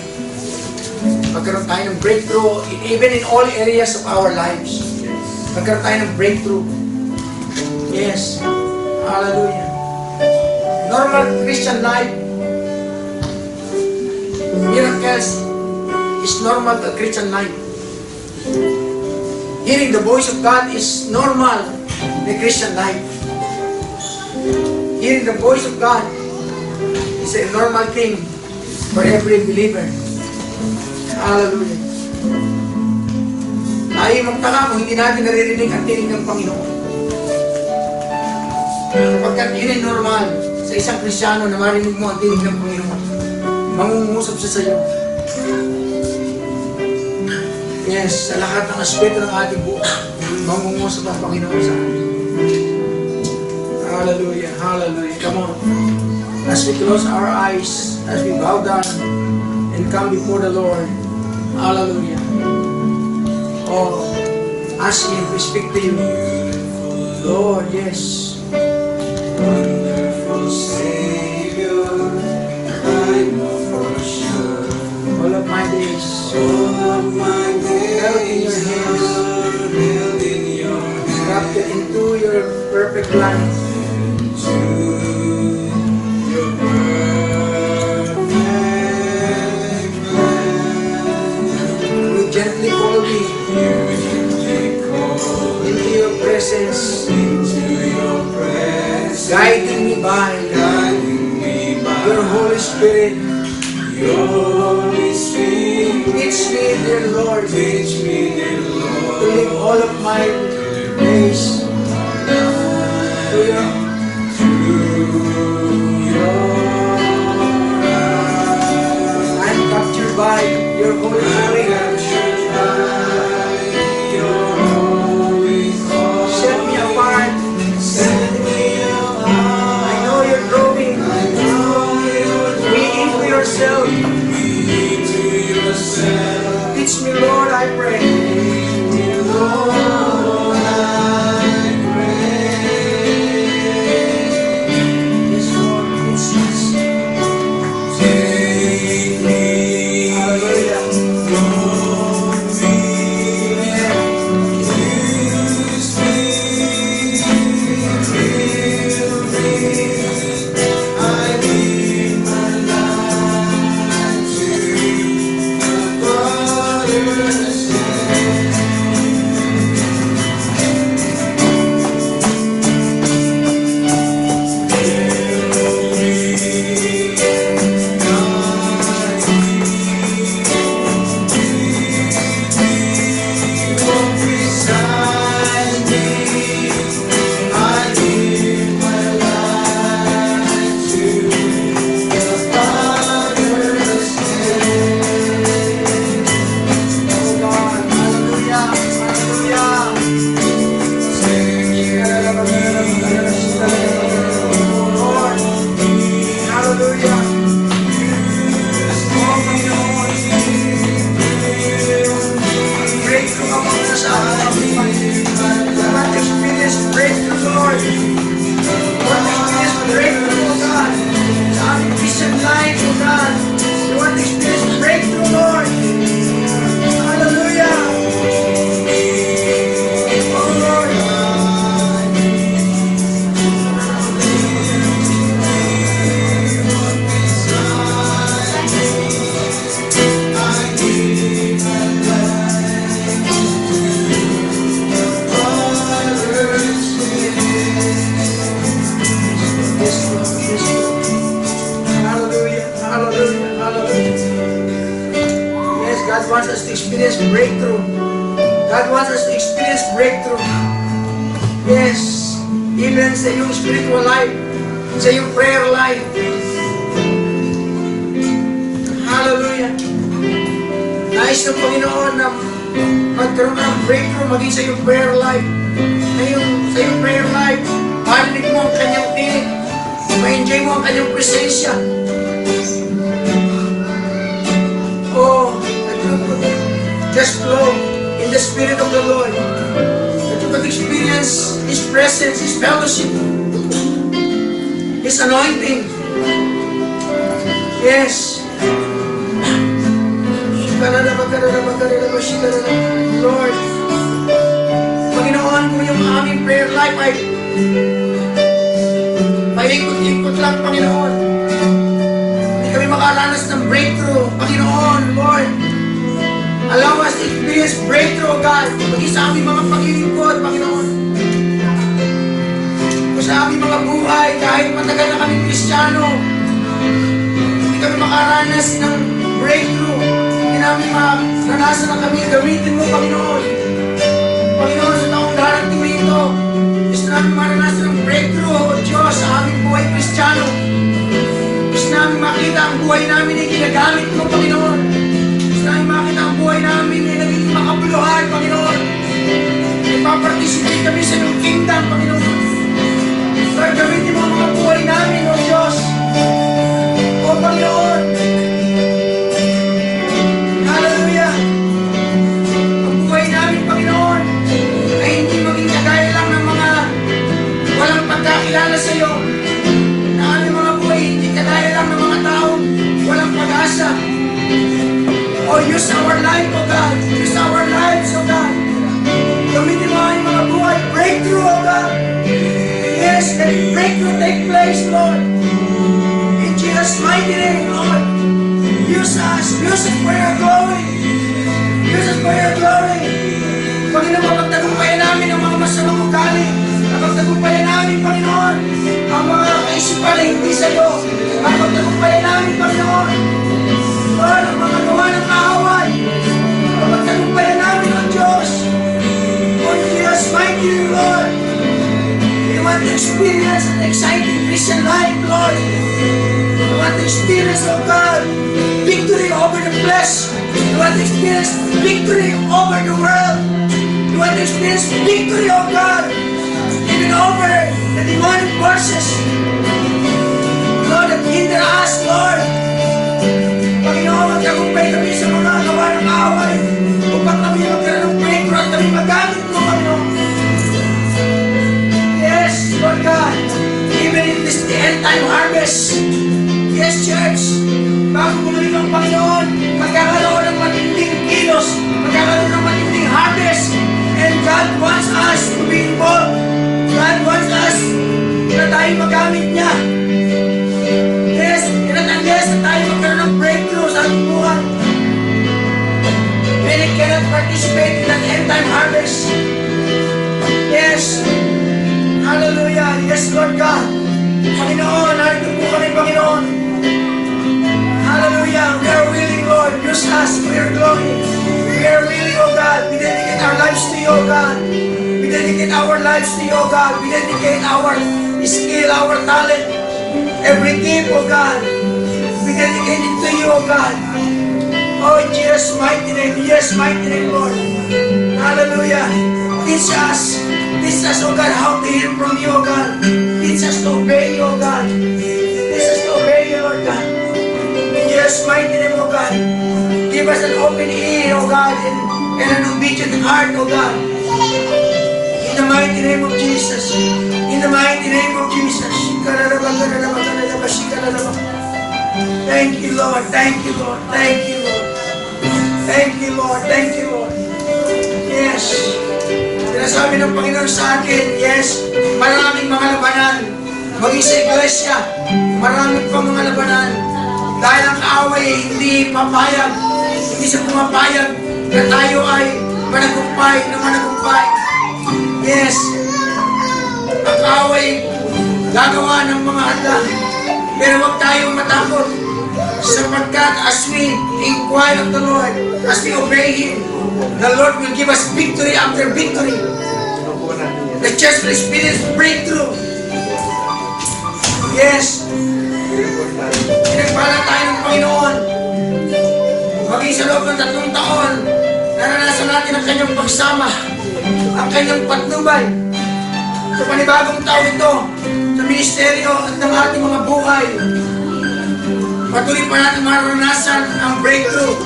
Magkaroon tayo ng breakthrough even in all areas of our lives. Magkaroon tayo ng breakthrough. Yes. Hallelujah. Normal Christian life, miracles, is normal to Christian life. Hearing the voice of God is normal in Christian life. Hearing the voice of God is a normal thing for every believer. Hallelujah. Tayo magtaka kung hindi natin naririnig ang tinig ng Panginoon. Kapagkat yun ay normal sa isang Kristyano na marinig mo ang tinig ng Panginoon, mangungusap siya sa iyo. Yes, sa lahat ng aspeto ng ating buhay, mangungusap ang Panginoon sa atin. Hallelujah, hallelujah. Come on. As we close our eyes, as we bow down and come before the Lord, hallelujah. Oh, ask Him to speak to you. Lord, yes. Wonderful Savior, I know for sure. All of my days, held in your hands, grafted into your perfect plan. You gently call me into your presence, guiding me by your Holy Spirit. Teach me, dear Lord, to live all of my days to your I'm captured by your Holy Spirit. Set me apart. I know you're drawing me into yourself. Teach me, Lord, I pray. breakthrough. Yes, even sa iyong spiritual life, sa iyong prayer life. Hallelujah. Nais ng Panginoon na magkaroon ng breakthrough maging sa iyong prayer life. Sa iyong prayer life, marinig mo ang kanyang tinig. Ma-enjoy mo ang kanyang presensya. Oh, just flow in the Spirit of the Lord. That you can experience His presence, His fellowship, His anointing. Yes. Lord, Panginoon, kung yung aming prayer life ay paikot-ikot lang, Panginoon. Hindi kami makaranas ng breakthrough, Panginoon, Lord. Allow us to experience breakthrough, God. Pagki sa aming mga paglilingkod, Panginoon. Kung sa aming mga buhay, kahit matagal na kami Kristiyano, hindi kami makaranas ng breakthrough. Hindi namin maranasan na kami. Gamitin mo, Panginoon. Panginoon, sa taong darating rito, gusto namin maranasan ng breakthrough, O Diyos, sa aming buhay Kristiyano. Gusto namin makita ang buhay namin ay ginagamit mo, Panginoon. Gusto namin makita ang buhay namin ay nagiging makabuluhan, Panginoon. Ipaparticipate kami sa iyong kingdom, Panginoon. Lord, gamitin mo ang mga buhay namin, O Diyos. O Panginoon. Hallelujah. Ang buhay namin, Panginoon, ay hindi maging kagaya lang ng mga walang pagkakilala sa iyo. Na aming mga buhay, hindi kagaya lang ng mga tao walang pag-asa. Oh, use our life, O God. Use our lives, O God. Gamitin mo ang mga buhay. Breakthrough, O God. Yes, let breakthrough take place, Lord. In Jesus' mighty name, Lord. Use us for your glory. Use us for your glory. Panginoon, mapagtagumpayan namin ang mga masamang ugali. Mapagtagumpayan namin, Panginoon, ang mga kaisipan na hindi sa iyo. Mapagtagumpayan namin, Panginoon, Lord, ang mga gawa ng kaaway. Mapagtagumpayan namin, O Diyos. O Jesus, mighty name, Lord. We want to experience an exciting Christian life, Lord. We want to experience, oh God, victory over the flesh. We want to experience victory over the world. We want to experience victory, oh God, even over the demonic forces, Lord, that hinder us, Lord. Panginoon, magtagumpay kami sa mga gawa ng kaaway upang kami magkaroon ng breakthrough at kami magamit mo, Panginoon. Yes, Lord God, even in this the end time harvest. Yes, church, bago bumalik ang Panginoon, magkakaroon ng matinding kilos, magkakaroon ng matinding harvest, and God wants us to be involved. God wants us na tayo magamit niya. Yes, yes, na tayo magkaroon ng breakthrough sa ating buhay. Many cannot participate in that end time harvest. Yes, hallelujah. Yes, Lord God. Panginoon, narito po kami, Panginoon. Hallelujah. We are willing, Lord. Use us for your glory. We are willing, O God. We dedicate our lives to you, O God. We dedicate our lives to you, O God. We dedicate our skill, our talent, every gift, O God. We dedicate it to you, O God. Oh, in Jesus' mighty name. Yes, mighty name, Lord. Hallelujah. Teach us, O God, how to hear from you, O God. Teach us to obey you, O God. Teach us to obey you, Lord God. In Jesus' mighty name, O God. Give us an open ear, O God, and an obedient heart, O God. In the mighty name of Jesus. In the mighty name of Jesus. Thank you, Lord. Thank you, Lord. Thank you, Lord. Thank you, Lord. Thank you, Lord. Yes. Sinasabi ng Panginoon sa akin, yes, maraming mga labanan. Maging sa iglesia, maraming pa mga labanan. Dahil ang kaaway hindi papayag, hindi siya pumapayag na tayo ay managumpay na managumpay. Yes, ang kaaway gagawa ng mga handa. Pero huwag tayong matakot sapagkat as we inquire of the Lord, as we obey Him, the Lord will give us victory after victory. The church will experience breakthrough. Yes. Pinagpala tayo ng Panginoon. Maging sa loob ng 3 taon, naranasan natin ang kanyang pagsama, ang kanyang patnubay. Sa panibagong taon ito, sa ministeryo at ng ating mga buhay, patuloy pa natin maranasan ang breakthrough.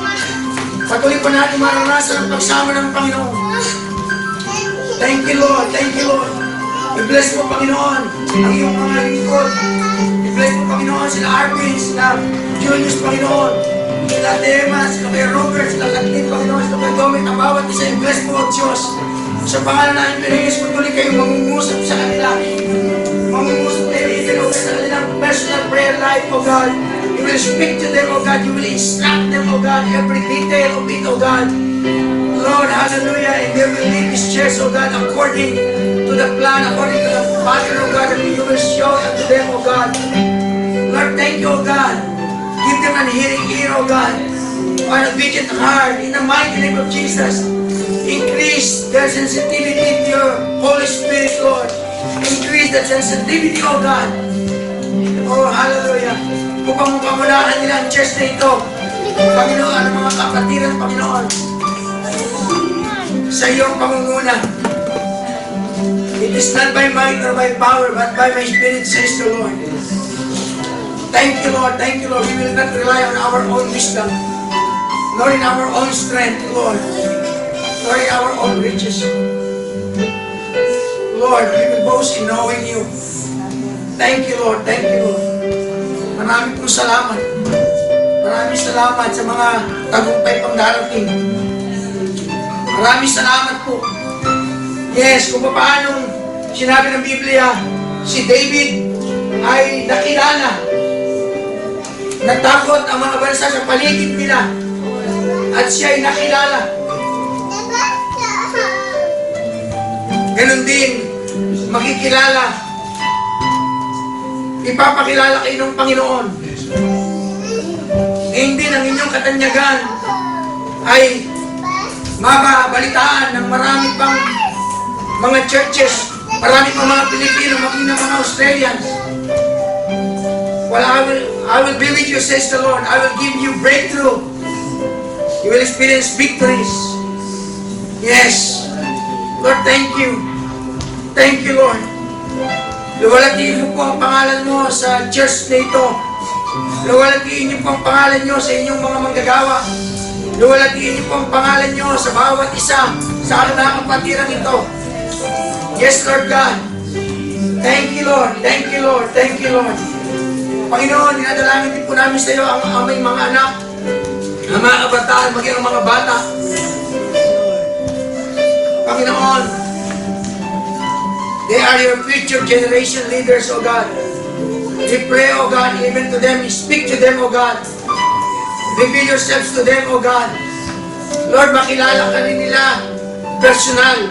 Patuloy pa natin maranasan ang pagsama ng Panginoon. Thank you, Lord. Thank you, Lord. I-bless mo, Panginoon, ang iyong mga lingkod. I-bless mo, Panginoon, sila Arvin, sila Julius, Panginoon, sila Dema, sila kay Robert, sila Kathleen, Panginoon, sila kay Dominic, ang bawat isa, i-bless mo, Diyos. Sa pangalan namin, pinigis mo tuloy kayong mangungusap sa kanila. Mangungusap kayo, even over sa kanilang personal prayer life, O God. You will speak to them, O God. You will instruct them, O God, every detail of it, O God. Lord, hallelujah, and they will lead this church, O God, according to the plan, according to the pattern, O God, that you will show unto them, O God. Lord, thank you, O God. Give them an hearing ear, O God, an obedient heart, in the mighty name of Jesus. Increase their sensitivity to your Holy Spirit, Lord. Increase that sensitivity, O God. Oh, hallelujah. Upang mapamulaan nila ang church na ito, Panginoon, ang mga kapatiran, Panginoon, sa iyong pangunguna. It is not by might or by power, but by my Spirit, says the Lord. Thank you, Lord. Thank you, Lord. We will not rely on our own wisdom, nor in our own strength, Lord, nor in our own riches. Lord, we will boast in knowing you. Thank you, Lord. Thank you, Lord. Maraming pong salamat. Maraming salamat sa mga tagumpay pang darating. Maraming salamat po. Yes, kung paano sinabi ng Biblia, si David ay nakilala. Natakot ang mga bansa sa paligid nila. At siya ay nakilala. Ganon din, makikilala. Ipapakilala kayo ng Panginoon. Hindi ang inyong katanyagan ay mababalitaan ng marami pang mga churches, marami pang mga Pilipino, maging ng mga Australians. Well, I will be with you, says the Lord. I will give you breakthrough. You will experience victories. Yes. Lord, thank you. Thank you, Lord. Luwalhatiin niyo po ang pangalan mo sa church na ito. Luwalhatiin niyo po ang pangalan niyo sa inyong mga manggagawa. Luwalhatiin niyo po ang pangalan niyo sa bawat isa sa mga kapatirang ito. Yes, Lord God. Thank you, Lord. Thank you, Lord. Thank you, Lord. Panginoon, dinadalangin din po namin sa iyo ang aming mga anak, ang mga kabataan, maging ang mga bata. Panginoon, they are your future generation leaders, O God. We pray, O God, even to them, speak to them, O God. Reveal yourselves to them, O God. Lord, makilala ka rin nila personal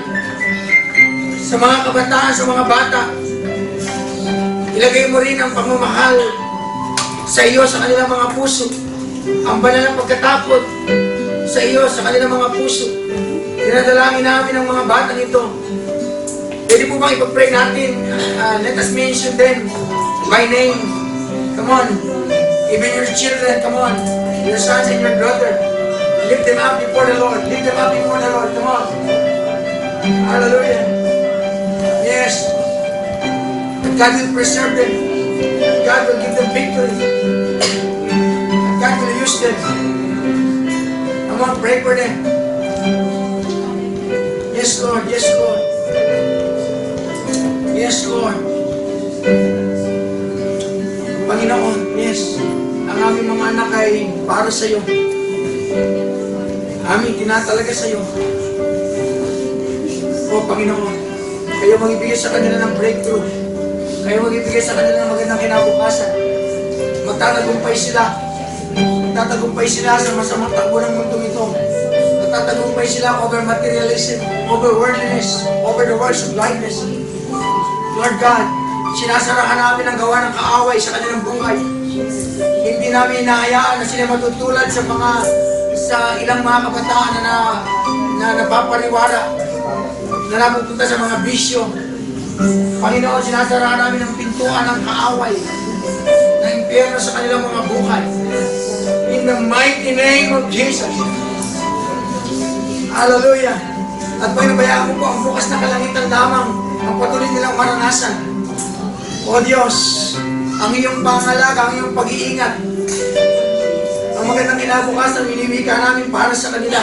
sa mga kabataan, sa mga bata. Ilagay mo rin ang pagmamahal sa iyo sa kanilang mga puso. Ang banal na pagkatakot sa iyo sa kanilang mga puso. Dinadalangin namin ang mga batang ito. Pwede po bang ipag-pray natin? Let us mention them by name. Come on. Even your children, come on. Your sons and your daughter. Lift them up before the Lord. Lift them up before the Lord. Come on. Hallelujah. Yes. And God will preserve them. And God will give them victory. And God will use them. Come on, pray for them. Yes, Lord. Yes, Lord. Yes, Lord. Panginoon, yes. Ang aming mga anak ay para sa iyo. Aming tinatalaga sa iyo. O Panginoon, kayo magbibigay sa kanila ng breakthrough. Kayo magbibigay sa kanila ng magandang kinabukasan. Magtatagumpay sila. Magtatagumpay sila sa masamang takbo ng mundo ito. Magtatagumpay sila over materialism, over worldliness, over the works of blindness. Lord God, sinasarahan namin ang gawa ng kaaway sa kanilang buhay. Hindi namin inaayaan na sila matutulad sa ilang mga kabataan na napapariwara, na napupunta sa mga bisyo, Panginoon, sinasara namin ang pintuan ng kaaway, ng impyerno sa kanilang mga buhay. In the mighty name of Jesus. Hallelujah. At pinabayaan mo po ang bukas na kalangitan lamang ang patuloy nilang maranasan. O Diyos, ang iyong pangalaga, ang iyong pag-iingat, ang magandang kinabukasan, iniwika namin para sa kanila.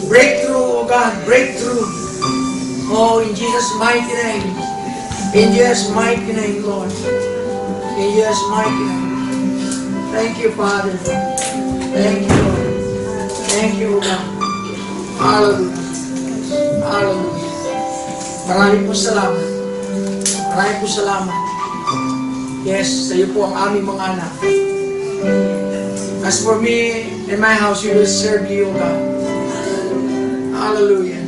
Breakthrough, O God, breakthrough. Oh, in Jesus' mighty name. In Jesus' mighty name, Lord. In Jesus' mighty name. Thank you, Father. Thank you, Lord. Thank you, O God. Hallelujah. Hallelujah. Maraming po salamat. Maraming po salamat. Yes, sa iyo po ang aming mga anak. As for me and my house, we will serve you, O God. Hallelujah.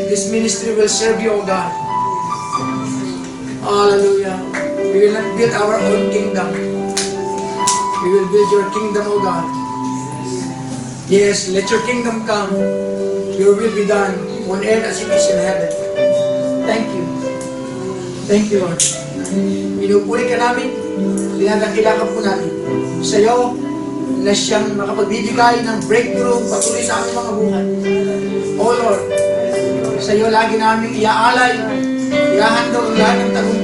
This ministry will serve you, O God. Hallelujah. We will not build our own kingdom. We will build your kingdom, O God. Yes, let your kingdom come. Your will be done on earth as it is in heaven. Thank you. Thank you, Lord. Pinupuri ka namin. Pinagkakilakan po natin sa iyo na siyang makapagbibigay ng breakthrough patuloy sa aming mga buhay. O Lord, sa iyo lagi namin iaalay, iahandog ang lahat ng tagumpay